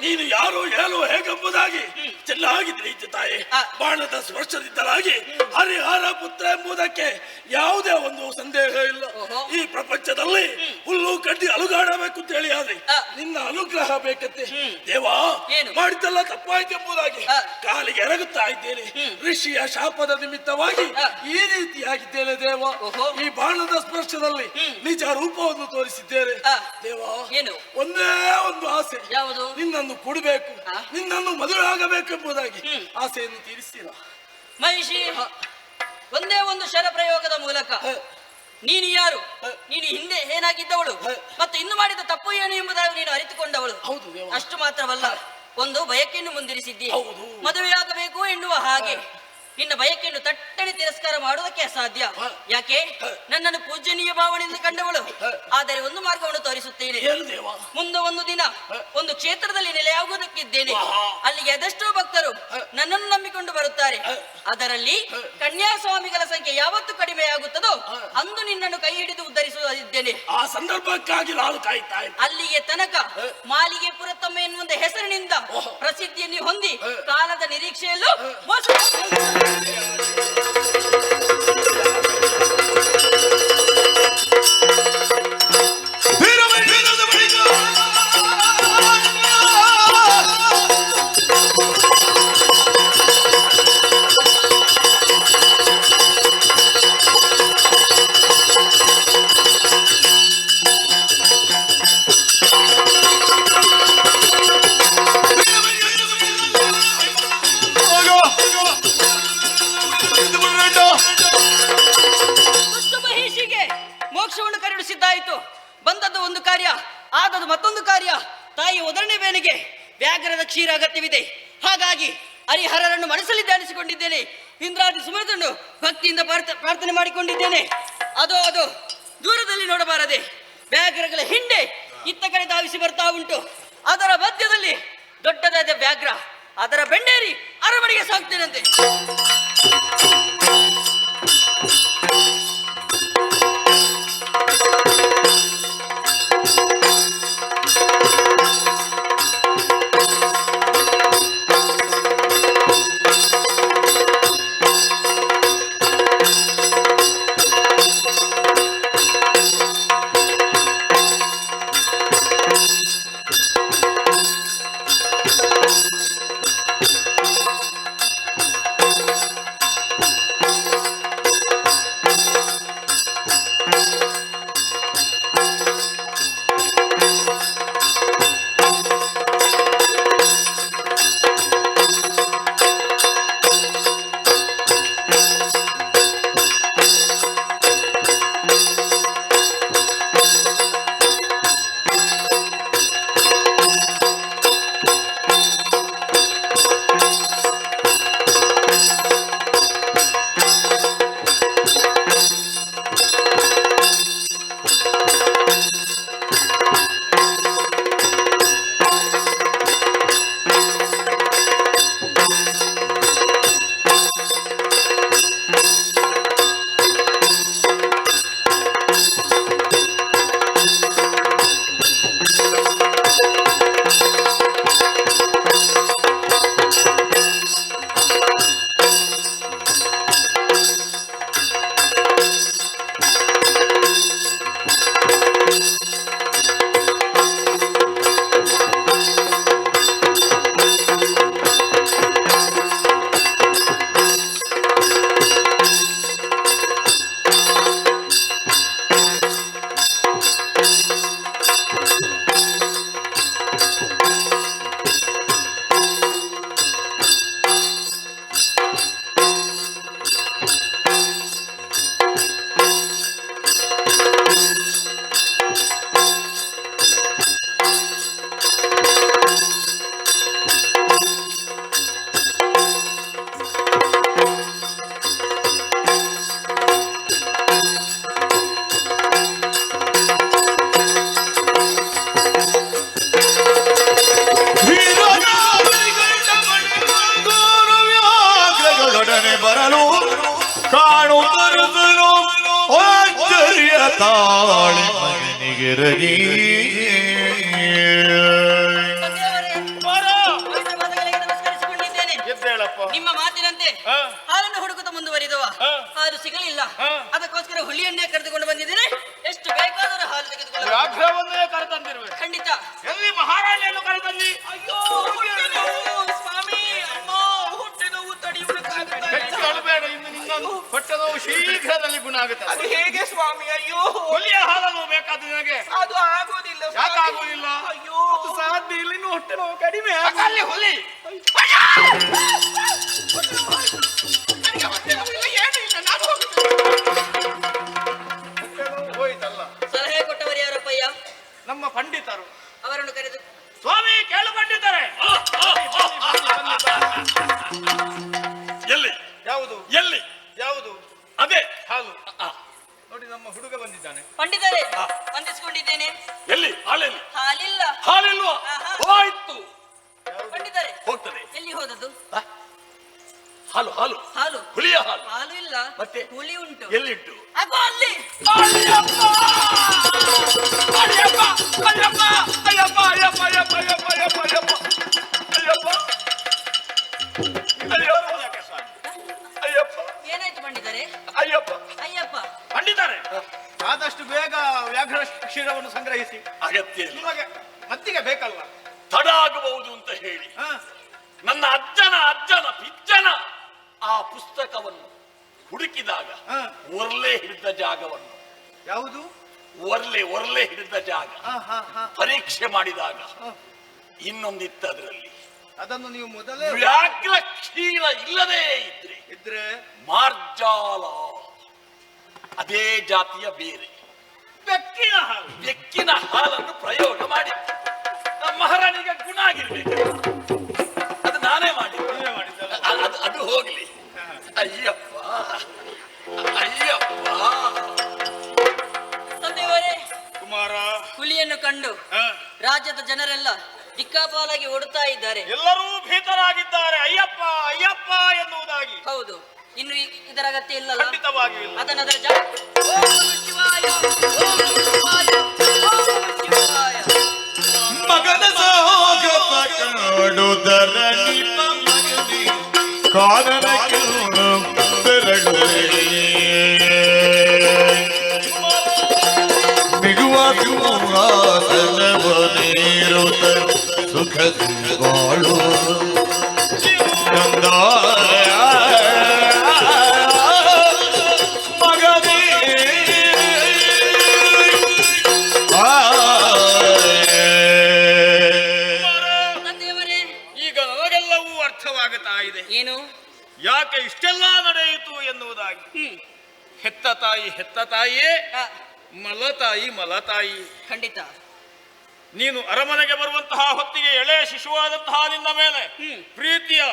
ನೀನು ಯಾರು ಹೇಳು ಹೇಗೆಂಬುದಾಗಿ ಚೆನ್ನಾಗಿ ತಿಳಿಯಿತು ತಾಯಿ. ಬಾಣದ ಸ್ಪರ್ಶದಿಂದಲಾಗಿ ಹರಿಹರ ಪುತ್ರ ಎಂಬುದಕ್ಕೆ ಯಾವುದೇ ಒಂದು ಸಂದೇಹ ಇಲ್ಲ. ಈ ಪ್ರಪಂಚದಲ್ಲಿ ಹುಲ್ಲು ಕಡ್ಡಿ ಅಲುಗಾಡಬೇಕು ಅಂತ ಹೇಳಿ ಆದ್ರೆ ನಿನ್ನ ಅನುಗ್ರಹ ಬೇಕಂತೆ. ದೇವಾ, ಮಾಡಿದ್ದೆಲ್ಲ ತಪ್ಪಾಯ್ತು ಎಂಬುದಾಗಿ ಕಾಲಿಗೆ ಎರಗುತ್ತಾ ಇದ್ದೇನೆ. ಋಷಿಯ ಶಾಪದ ನಿಮಿತ್ತವಾಗಿ ಈ ರೀತಿಯಾಗಿದ್ದೇನೆ ದೇವ. ಈ ಬಾಣದ ಸ್ಪರ್ಶದಲ್ಲಿ ನಿಜ ರೂಪವನ್ನು ತೋರಿಸಿದ್ದೇನೆ ದೇವಾ. ಒಂದೇ ಒಂದು ಆಸೆ, ಯಾವುದು? ನಿನ್ನನ್ನು ಕೊಡಬೇಕು, ನಿನ್ನನ್ನು ಮದುವೆ ಆಗಬೇಕು ಎಂಬುದಾಗಿ ಆಸೆಯನ್ನು ತೀರಿಸಿಲ್ಲ ಮಹಿಷಿ. ಒಂದೇ ಒಂದು ಶರ ಪ್ರಯೋಗದ ಮೂಲಕ ನೀನು ಯಾರು, ನೀನು ಹಿಂದೆ ಏನಾಗಿದ್ದವಳು ಮತ್ತು ಇನ್ನು ಮಾಡಿದ ತಪ್ಪು ಏನು ಎಂಬುದಾಗಿ ನೀನು ಅರಿತುಕೊಂಡವಳು. ಅಷ್ಟು ಮಾತ್ರವಲ್ಲ, ಒಂದು ಬಯಕೆಯನ್ನು ಮುಂದಿರಿಸಿದ್ದಿ. ಮದುವೆಯಾಗಬೇಕು ಎನ್ನುವ ಹಾಗೆ ನಿನ್ನ ಬಯಕೆಯನ್ನು ತಟ್ಟನೆ ತಿರಸ್ಕಾರ ಮಾಡುವುದಕ್ಕೆ ಅಸಾಧ್ಯ. ಯಾಕೆ? ನನ್ನನ್ನು ಪೂಜನೀಯ ಭಾವನೆಯಿಂದ ಕಂಡವಳು. ಆದರೆ ಒಂದು ಮಾರ್ಗವನ್ನು ತೋರಿಸುತ್ತೇನೆ. ಮುಂದೆ ಒಂದು ದಿನ ಒಂದು ಕ್ಷೇತ್ರದಲ್ಲಿ ನೆಲೆಯಾಗುವುದಕ್ಕಿದ್ದೇನೆ. ಅಲ್ಲಿಗೆ ಅದೆಷ್ಟೋ ಭಕ್ತರು ನನ್ನನ್ನು ನಂಬಿಕೊಂಡು ಬರುತ್ತಾರೆ. ಅದರಲ್ಲಿ ಕನ್ಯಾಸ್ವಾಮಿಗಳ ಸಂಖ್ಯೆ ಯಾವತ್ತು ಕಡಿಮೆ ಆಗುತ್ತದೋ ಅಂದು ನಿನ್ನನ್ನು ಕೈ ಹಿಡಿದು ಉದ್ಧರಿಸುತ್ತಿದ್ದೇನೆ. ಆ ಸಂದರ್ಭಕ್ಕಾಗಿ ನಾನು ಕಾಯ್ತಾ ಇದ್ದೆ. ಅಲ್ಲಿಗೆ ತನಕ ಮಾಲಿಗೆ ಪುರತಮ್ಮ ಎನ್ನುವಂತ ಹೆಸರಿನಿಂದ ಪ್ರಸಿದ್ಧಿಯನ್ನು ಹೊಂದಿ ಕಾಲದ ನಿರೀಕ್ಷೆಯಲ್ಲೂ ಮೋಕ್ಷವನ್ನು ಕರುಣಿಸಿದ್ದಾಯಿತು. ಬಂದದ್ದು ಒಂದು ಕಾರ್ಯ, ಆದದ್ದು ಮತ್ತೊಂದು ಕಾರ್ಯ. ತಾಯಿ ಉದರಣೆ ಬೇನೆಗೆ ವ್ಯಾಘ್ರದ ಕ್ಷೀರ ಅಗತ್ಯವಿದೆ. ಹಾಗಾಗಿ ಹರಿಹರರನ್ನು ಮನಸ್ಸಲ್ಲಿ ಧ್ಯಾನಿಸಿಕೊಂಡಿದ್ದೇನೆ. ಇಂದ್ರಾದಿ ಸುಮರತನ್ನು ಭಕ್ತಿಯಿಂದ ಪ್ರಾರ್ಥನೆ ಮಾಡಿಕೊಂಡಿದ್ದೇನೆ. ಅದು ದೂರದಲ್ಲಿ ನೋಡಬಾರದೆ ವ್ಯಾಘ್ರಗಳ ಹಿಂದೆ ಇತ್ತ ಕಡೆ ಧಾವಿಸಿ ಬರ್ತಾ ಉಂಟು. ಅದರ ಮಧ್ಯದಲ್ಲಿ ದೊಡ್ಡದಾದ ವ್ಯಾಘ್ರ ಅದರ ಬೆಂಡೇರಿ ಅರಮನೆಗೆ ಸಾಕ್ತೇನಂತೆ. ಬರಲು ಕಾಣುತ್ತರುತ್ತನು ಆಶ್ಚರ್ಯ ತಾಳಿ ಮಗನಿಗೆ ರಗಿ ನಮಸ್ಕರಿಸಿಕೊಂಡಿದ್ದೇನೆ. ಎದ್ದೇಳಪ್ಪ. ನಿಮ್ಮ ಮಾತಿನಂತೆ ಹಾ. ಹಾಲನ್ನು ಹುಡುಕುತ್ತಾ ಮುಂದುವರಿದವ ಹಾ. ಹಾಲು ಸಿಗಲಿಲ್ಲ. ಹಾ. ಅದಕ್ಕೋಸ್ಕರ ಹುಳಿಯನ್ನೇ ಕರೆದುಕೊಂಡು ಬಂದಿದ್ದೇನೆ. ಎಷ್ಟು ಬೇಕಾದರೂ ಹಾಲು ತೆಗೆದುಕೊಳ್ಳ ವ್ಯಾಘ್ರವನ್ನೇ ಕರೆತಂದಿರುವೆ. ಖಂಡಿತ. ಎಲ್ಲಿ ಮಹಾರಾಣಿಯನ್ನು ಕರೆತಂದಿ? ಅಯ್ಯೋ ಹೊಟ್ಟೆ ನೋವು, ಸ್ವಾಮಿ, ಅಮ್ಮ, ಹೊಟ್ಟೆ ನೋವು ತಡೆಯುವುದಕ್ಕಾಗುತ್ತಾ ಹೆಚ್ಚು ಇಲ್ಲ. ಅಳಬೇಡ, ಇನ್ನು ನಿನ್ನ ಹೊಟ್ಟೆ ನೋವು ಶೀಘ್ರದಲ್ಲಿ ಗುಣ ಆಗುತ್ತೆ. ಅದು ಹೇಗೆ ಸ್ವಾಮಿ? ಅಯ್ಯೋ, ಹುಲಿಯ ಹಾಲನ್ನು ಬೇಕಾದ ನಿನಗೆ? ಅದು ಆಗೋದಿಲ್ಲ ಸ್ವಾಮಿ. ಯಾಕೆ ಆಗುವುದಿಲ್ಲ? ಅಯ್ಯೋ, ಅದು ಸಾಧ್ಯ ಇಲ್ಲ. ಇನ್ನು ಹೊಟ್ಟೆ ನೋವು ಕಡಿಮೆ ಅಲ್ಲಿ ಹುಲಿ ನನಗೆ ಹೊಟ್ಟೆ ನೋವು ಇಲ್ಲ, ಏನೂ ಇಲ್ಲ, ನಾನು ಹೋಗುತ್ತೇನೆ. ಹೊಟ್ಟೆ ನೋವು ಹೋಯ್ತಲ್ಲ. ಸಲಹೆ ಕೊಟ್ಟವರು ಯಾರಪ್ಪಯ್ಯ? ನಮ್ಮ ಪಂಡಿತರು. ಅವರನ್ನು ಕರೆದು ಸ್ವಾಮಿ ಕೇಳು ಪಂಡಿತರೆ. ಎಲ್ಲಿ ಯಾವುದು ಎಲ್ಲಿ ಯಾವುದು? ಅದೇ ಹಾಲು. ನೋಡಿ ನಮ್ಮ ಹುಡುಗ ಬಂದಿದ್ದಾನೆ. ಪಂಡಿತರೇ, ವಂದಿಸಿಕೊಂಡಿದ್ದೇನೆ. ಎಲ್ಲಿ ಹಾಲೆಲ್ಲಿ ಹಾಲಿಲ್ಲ. ಹಾಲಿಲ್ವಾ? ಆಹಾ. ಹೋಯ್ತು, ಪಂಡಿತರೇ, ಹೋಗ್ತದೆ. ಎಲ್ಲಿ ಹೋದದ್ದು? ಹಾಲು ಹಾಲು ಹಾಲು ಹುಲಿಯ ಹಾಲು ಹಾಲು ಇಲ್ಲ. ಮತ್ತೆ? ಹುಳಿ ಉಂಟು. ಎಲ್ಲಿಟ್ಟು? ಅಗೋ ಅಲ್ಲಿ. ಅಯ್ಯಪ್ಪ! ಅಯ್ಯಪ್ಪ! ಅಯ್ಯಪ್ಪ! ಅಯ್ಯಪ್ಪ! ಅಯ್ಯಪ್ಪ! ಅಯ್ಯಪ್ಪ! ಅಯ್ಯಪ್ಪ! ಅಯ್ಯಪ್ಪ! ಅಯ್ಯಪ್ಪ! ಅಯ್ಯಪ್ಪ! ಅಯ್ಯಪ್ಪ! ಏನಾಯ್ತು ಪಂಡಿತರೇ? ಅಯ್ಯಪ್ಪ! ಅಯ್ಯಪ್ಪ. ಪಂಡಿತರೆ, ಆದಷ್ಟು ಬೇಗ ವ್ಯಾಘ್ರ ಕ್ಷೀರವನ್ನು ಸಂಗ್ರಹಿಸಿ. ಅಗತ್ಯ ಇಲ್ಲ. ನಿಮಗೆ ಮತ್ತಿಗೆ ಬೇಕಲ್ಲ. ತಡ ಆಗಬಹುದು ಅಂತ ಹೇಳಿ ಹಾ. ನನ್ನ ಅಜ್ಜನ ಅಜ್ಜನ ಪಿಜ್ಜನ ಆ ಪುಸ್ತಕವನ್ನು ಹುಡುಕಿದಾಗ ಹಾ. ಒರ್ಲೆ ಹಿಡಿದ ಜಾಗವನ್ನು ಯಾವುದು? ಒರ್ಲೆ ಹಿಡಿದ ಜಾಗ ಹಾ, ಹಾ, ಹಾ. ಪರೀಕ್ಷೆ ಮಾಡಿದಾಗ ಇನ್ನೊಂದಿತ್ತು ಅದರಲ್ಲಿ. ಅದನ್ನು ನೀವು ಮೊದಲೇ ವ್ಯಾಘ್ರ ಕ್ಷೀರ ಇಲ್ಲದೇ ಇದ್ರೆ ಮಾರ್ಜಾಲ ಅದೇ ಜಾತಿಯ ಬೇರೆ ಬೆಕ್ಕಿನ ಹಾಲು. ಬೆಕ್ಕಿನ ಹಾಲನ್ನು ಪ್ರಯೋಗ ಮಾಡಿ ಮಹಾರಾಣಿಗೆ ಗುಣ ಆಗಿರ್ಬೇಕು. ಅದು ನಾನೇ ಮಾಡಿ ನೀವೇ ಮಾಡಿದ್ದಲ್ಲ? ಅದು ಹೋಗ್ಲಿ. ಅಯ್ಯಪ್ಪ ಅಯ್ಯಪ್ಪ. ತಂದೆಯವರೇ, ಕುಮಾರ. ಹುಲಿಯನ್ನು ಕಂಡು ಹಾ. ರಾಜ್ಯದ ಜನರೆಲ್ಲ ದಿಕ್ಕಾಪಾಲಾಗಿ ಓಡುತ್ತಾ ಇದ್ದಾರೆ. ಎಲ್ಲರೂ ಭೀತರಾಗಿದ್ದಾರೆ. ಅಯ್ಯಪ್ಪ ಅಯ್ಯಪ್ಪ ಎನ್ನುವುದಾಗಿ. ಹೌದು, ಇನ್ನು ಇದರ ಅಗತ್ಯ ಇಲ್ಲಲ್ಲ. ಖಂಡಿತವಾಗಿಯೂ ಇಲ್ಲ. ಅದನ್ನ ಓಂ ನಮಃ ಶಿವಾಯ, ಓಂ ನಮಃ ಶಿವಾಯ, ಓಂ ನಮಃ ಶಿವಾಯ. ಮಗನ ಸಾಗತ ಕಾಡುದರ ನಿಪ ಮಗನಿ ಕಾನನ ಬೆರಗುವೆ ಮಿಗುವ ಸಿಂಹಾಸನ ಬನೇರುತ ಸುಖ ಬಾಳು ಕಂದ ಮಗನೇ ತಂದೆಯವರೇ, ಈಗ ನನಗೆಲ್ಲವೂ ಅರ್ಥವಾಗುತ್ತಾ ಇದೆ. ಏನು? ಯಾಕೆ ಇಷ್ಟೆಲ್ಲ ನಡೆಯಿತು ಎನ್ನುವುದಾಗಿ. ಹೆತ್ತ ತಾಯಿಯೇ, ಆ, ಮಲತಾಯಿ ಮಲತಾಯಿ. ಖಂಡಿತ. ನೀನು ಅರಮನೆಗೆ ಬರುವಂತಹ ಹೊತ್ತಿಗೆ ಎಳೆ ಶಿಶುವಾದಂತಹ ನಿನ್ನ ಮೇಲೆ ಪ್ರೀತಿಯ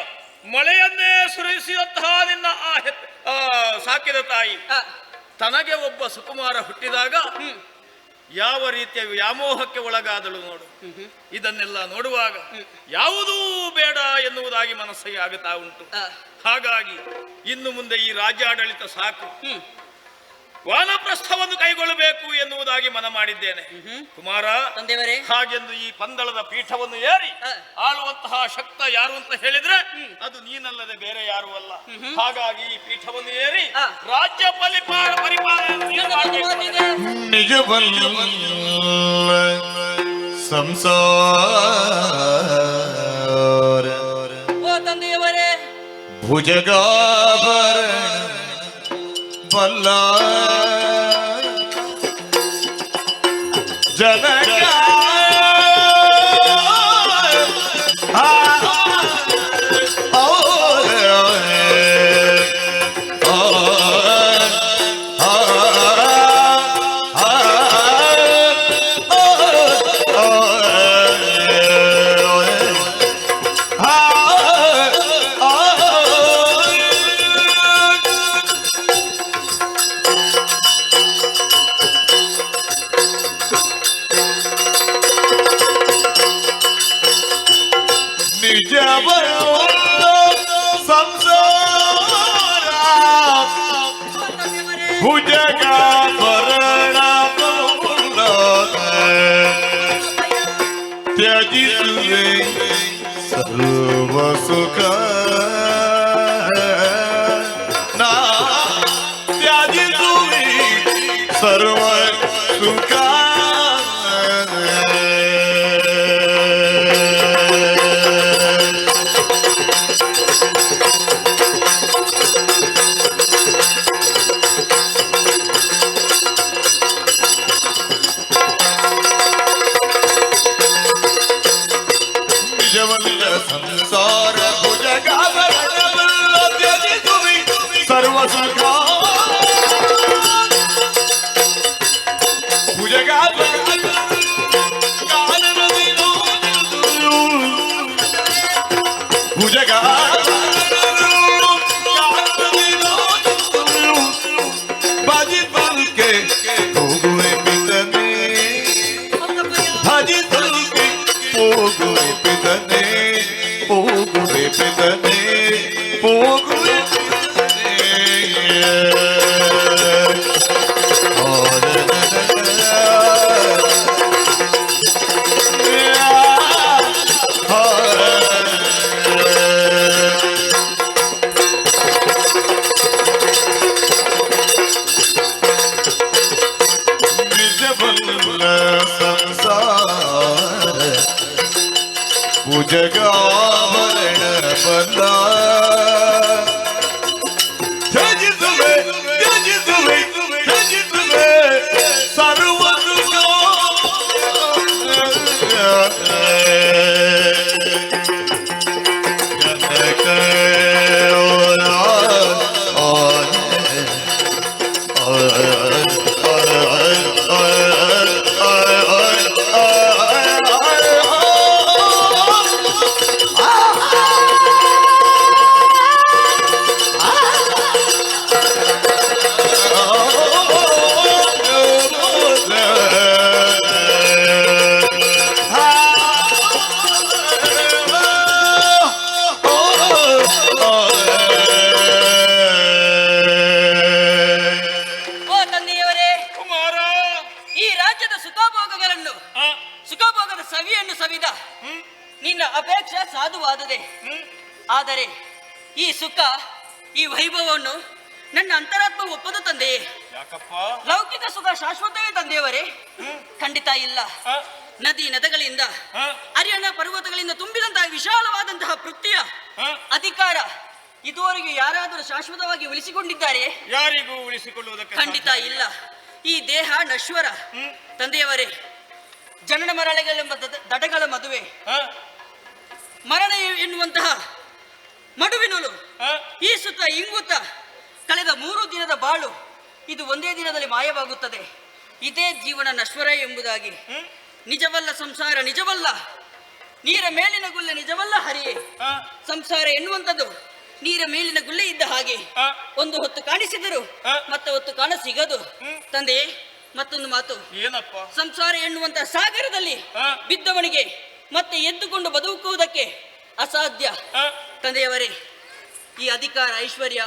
ಮಳೆಯನ್ನೇ ಸುರಿಸಿದಂತಹ ನಿನ್ನ ಆ ಸಾಕಿದ ತಾಯಿ ಆ, ತನಗೆ ಒಬ್ಬ ಸುಕುಮಾರ ಹುಟ್ಟಿದಾಗ ಯಾವ ರೀತಿಯ ವ್ಯಾಮೋಹಕ್ಕೆ ಒಳಗಾದಳು ನೋಡು. ಇದನ್ನೆಲ್ಲ ನೋಡುವಾಗ ಯಾವುದೂ ಬೇಡ ಎನ್ನುವುದಾಗಿ ಮನಸ್ಸಿಗೆ ಆಗುತ್ತಾ ಉಂಟು. ಆ, ಹಾಗಾಗಿ ಇನ್ನು ಮುಂದೆ ಈ ರಾಜ್ಯಾಡಳಿತ ಸಾಕು, ವಾನಪ್ರಸ್ಥವನ್ನು ಕೈಗೊಳ್ಳಬೇಕು ಎನ್ನುವುದಾಗಿ ಮನ ಮಾಡಿದ್ದೇನೆ. ಕುಮಾರ, ತಂದೆಯವರೇ, ಹಾಗೆಂದು ಈ ಪಂದಳದ ಪೀಠವನ್ನು ಏರಿ ಆಳುವಂತಹ ಶಕ್ತ ಯಾರು ಅಂತ ಹೇಳಿದ್ರೆ ಅದು ನೀನಲ್ಲದೆ ಬೇರೆ ಯಾರು ಅಲ್ಲ. ಹಾಗಾಗಿ ಈ ಪೀಠವನ್ನು ಏರಿ ರಾಜ್ಯ ಪರಿಪಾಲನೆ ನೀನು ಮಾಡಬೇಕು. ಮಾತಿದೆ. ನಿಜವಲ್ಲ ಸಂಸಾರ ಓ ತಂದೆಯವರೇ, ಭುಜಗಾಭರಣ ಬಲ್ಲ ಜನಕ ಸಂಸಾರ ಭುಜಗಾಭರಣ ತ್ಯಜಿಸುವೆ ಸರ್ವ ಸುಖ ನಾ ತ್ಯಜಿಸುವೆ ಸರ್ವ ಸುಖ ಸಂಸಾರ ಭುಜಗಾಭರಣ ತ್ಯಜಿಸುವಿ ಸರ್ವ ಸುಖ ಭುಜಗಾಭರಣ ಬಾಜಿ ಬಲ್ಕೆ ಹೋಗುವೆ ಪಿತನೆ ಬಾಜಿ ಬಲ್ಕೆ ಹೋಗುವೆ ಪಿತನೆ ಹೋಗುವೆ ಪಿತನೆ ಹೋಗುವೆ ಸಂಸಾರ ಭುಜಗಾಭರಣ ಬಂದ ತ್ಯಜಿಸುವೆ ತ್ಯಜಿಸುವೆ ತ್ಯಜಿಸುವೆ ಸರ್ವ ಸುಖ ರಾಜ್ಯದ ಸುಖಭೋಗಗಳನ್ನು ಆ, ಸುಖಭೋಗದ ಸವಿಯನ್ನು ಸವಿದ ನಿನ್ನ ಅಪೇಕ್ಷೆ ಸಾಧುವಾದುದೆ. ಆದರೆ ಈ ಸುಖ ಈ ವೈಭವವನ್ನು ನನ್ನ ಅಂತರಾತ್ಮ ಒಪ್ಪದು ತಂದೆಯೇ. ಯಾಕಪ್ಪ? ಲೌಕಿಕ ಸುಖ ಶಾಶ್ವತವೇ ತಂದೆಯವರೇ? ಖಂಡಿತ ಇಲ್ಲ. ಆ, ನದಿ ನದಗಳಿಂದ ಆ, ಹರಿಯಾಣ ಪರ್ವತಗಳಿಂದ ತುಂಬಿದಂತಹ ವಿಶಾಲವಾದಂತಹ ಪೃಥ್ವಿಯ ಆ, ಅಧಿಕಾರ ಇದುವರೆಗೂ ಯಾರಾದರೂ ಶಾಶ್ವತವಾಗಿ ಉಳಿಸಿಕೊಂಡಿದ್ದಾರೆ? ಯಾರಿಗೂ ಉಳಿಸಿಕೊಳ್ಳುವುದಕ್ಕೆ ಖಂಡಿತ ಸಾಧ್ಯ ಇಲ್ಲ. ಈ ದೇಹ ನಶ್ವರ ತಂದೆಯವರೇ. ಜನನ ಮರಳೆಗಳೆಂಬ ದಡಗಳ ಮದುವೆ, ಆ, ಮರಣ ಎನ್ನುವಂತಹ ಮಡುವಿನಲು ಆ, ಈ ಸುತ್ತ ಇಂಗುತ್ತ ಕಳೆದ 3 ದಿನದ ಬಾಳು ಇದು ಒಂದೇ ದಿನದಲ್ಲಿ ಮಾಯವಾಗುತ್ತದೆ. ಇದೇ ಜೀವನ ನಶ್ವರ ಎಂಬುದಾಗಿ. ನಿಜವಲ್ಲ ಸಂಸಾರ, ನಿಜವಲ್ಲ ನೀರ ಮೇಲಿನ ಗುಲ್ಲೆ, ನಿಜವಲ್ಲ ಹರಿಯೇ. ಆ, ಸಂಸಾರ ಎನ್ನುವಂಥದ್ದು ನೀರ ಮೇಲಿನ ಗುಲ್ಲೆ ಇದ್ದ ಹಾಗೆ. ಆ, ಒಂದು ಹೊತ್ತು ಕಾಣಿಸಿದರು ಮತ್ತೆ ಹೊತ್ತು ಕಾಣ ಸಿಗದು. ತಂದೆಯೇ, ಮತ್ತೊಂದು ಮಾತು. ಏನಪ್ಪ? ಸಂಸಾರ ಎನ್ನುವಂತ ಸಾಗರದಲ್ಲಿ ಆ. ಬಿದ್ದವನಿಗೆ ಮತ್ತೆ ಎದ್ದುಕೊಂಡು ಬದುಕುವುದಕ್ಕೆ ಅಸಾಧ್ಯ. ಆ, ತಂದೆಯವರೇ, ಈ ಅಧಿಕಾರ, ಐಶ್ವರ್ಯ,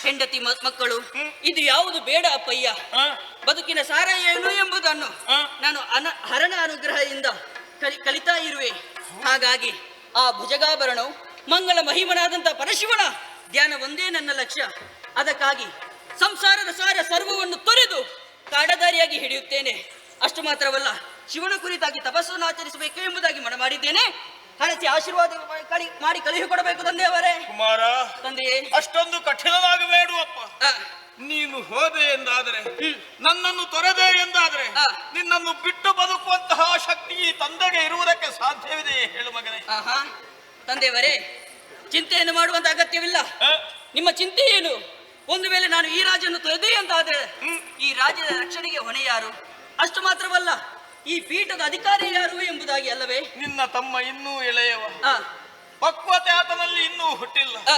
ಹೆಂಡತಿ, ಮಕ್ಕಳು ಇದು ಯಾವುದು ಬೇಡ ಅಪ್ಪಯ್ಯ. ಆ, ಬದುಕಿನ ಸಾರ ಏನು ಎಂಬುದನ್ನು ಆ. ನಾನು ಹರಣ ಅನುಗ್ರಹದಿಂದ ಕಲಿತಾ ಇರುವೆ. ಹಾಗಾಗಿ ಆ ಭುಜಗಾಭರಣವು ಮಂಗಲ ಮಹಿಮನಾದಂತಹ ಪರಶಿವನ ಧ್ಯಾನ ಒಂದೇ ನನ್ನ ಲಕ್ಷ್ಯ. ಅದಕ್ಕಾಗಿ ಸಂಸಾರದ ಸಾರ ಸರ್ವವನ್ನು ತೊರೆದು ಕಾಡದಾರಿಯಾಗಿ ಹಿಡಿಯುತ್ತೇನೆ. ಅಷ್ಟು ಮಾತ್ರವಲ್ಲ, ಶಿವನ ಕುರಿತಾಗಿ ತಪಸ್ಸನ್ನು ಆಚರಿಸಬೇಕು ಎಂಬುದಾಗಿ ಮನ ಮಾಡಿದ್ದೇನೆ. ಹಣಸಿ ಆಶೀರ್ವಾದ ಮಾಡಿ ಕಳುಹಿಕೊಡಬೇಕು ತಂದೆಯವರೇ. ಕುಮಾರ, ತಂದೆಯೇ, ಅಷ್ಟೊಂದು ಕಠಿಣನಾಗಬೇಡುವಪ್ಪ. ಆ, ನೀನು ಹೋದೆ ಎಂದಾದರೆ, ನನ್ನನ್ನು ತೊರೆದೆ ಎಂದಾದರೆ, ಆ. ನಿನ್ನನ್ನು ಬಿಟ್ಟು ಬದುಕುವಂತಹ ಶಕ್ತಿ ಈ ತಂದೆಗೆ ಇರುವುದಕ್ಕೆ ಸಾಧ್ಯವಿದೆ? ಹೇಳು ಮಗನೇ. ಆಹಾ, ತಂದೆಯವರೇ, ಚಿಂತೆಯನ್ನು ಮಾಡುವಂತ ಅಗತ್ಯವಿಲ್ಲ. ಆ, ನಿಮ್ಮ ಚಿಂತೆ ಏನು? ಒಂದು ವೇಳೆ ನಾನು ಈ ರಾಜ್ಯವನ್ನು ತೊರೆದೆ ಅಂತಾದರೆ ಈ ರಾಜ್ಯದ ರಕ್ಷಣೆಗೆ ಹೊಣೆ ಯಾರು? ಅಷ್ಟು ಮಾತ್ರವಲ್ಲ, ಈ ಪೀಠದ ಅಧಿಕಾರಿ ಯಾರು ಎಂಬುದಾಗಿ ಅಲ್ಲವೇ? ನಿನ್ನ ತಮ್ಮ ಇನ್ನೂ ಎಳೆಯವ, ಆ, ಪಕ್ವತೆ ಆತನಲ್ಲಿ ಇನ್ನೂ ಹುಟ್ಟಿಲ್ಲ. ಆ,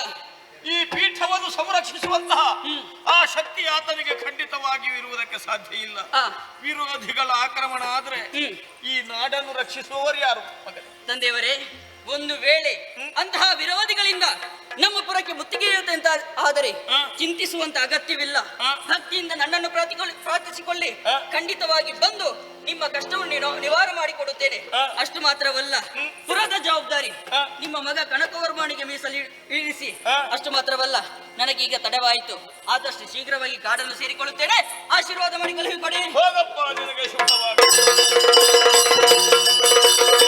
ಈ ಪೀಠವನ್ನು ಸಂರಕ್ಷಿಸುವಂತಹ ಆ ಶಕ್ತಿ ಆತನಿಗೆ ಖಂಡಿತವಾಗಿಯೂ ಇರುವುದಕ್ಕೆ ಸಾಧ್ಯ ಇಲ್ಲ. ಆ. ವಿರೋಧಿಗಳ ಆಕ್ರಮಣ ಆದ್ರೆ ಈ ನಾಡನ್ನು ರಕ್ಷಿಸುವವರು ಯಾರು ಮಗನೇ? ತಂದೆಯವರೇ, ಒಂದು ವೇಳೆ ಅಂತಹ ವಿರೋಧಿಗಳಿಂದ ನಮ್ಮ ಪುರಕ್ಕೆ ಮುತ್ತಿಗೆಯುತ್ತೆ ಅಂತ ಆದರೆ ಚಿಂತಿಸುವಂತ ಅಗತ್ಯವಿಲ್ಲ. ಭಕ್ತಿಯಿಂದ ನನ್ನನ್ನು ಪ್ರಾರ್ಥಿಸಿಕೊಳ್ಳಿ, ಖಂಡಿತವಾಗಿ ಬಂದು ನಿಮ್ಮ ಕಷ್ಟವನ್ನು ನಿವಾರ ಮಾಡಿಕೊಡುತ್ತೇನೆ. ಅಷ್ಟು ಮಾತ್ರವಲ್ಲ, ಪುರದ ಜವಾಬ್ದಾರಿ ನಿಮ್ಮ ಮಗ ಕನಕವರ್ಮನಿಗೆ ಇಳಿಸಿ. ಅಷ್ಟು ಮಾತ್ರವಲ್ಲ, ನನಗೀಗ ತಡವಾಯಿತು. ಆದಷ್ಟು ಶೀಘ್ರವಾಗಿ ಕಾಡನ್ನು ಸೇರಿಕೊಳ್ಳುತ್ತೇನೆ. ಆಶೀರ್ವಾದ ಮಾಡಿ ಕಳುಹಿಕೊಡಿ. ಹೋಗಪ್ಪ, ನಿನಗೆ ಶುಭವಾಗಿ.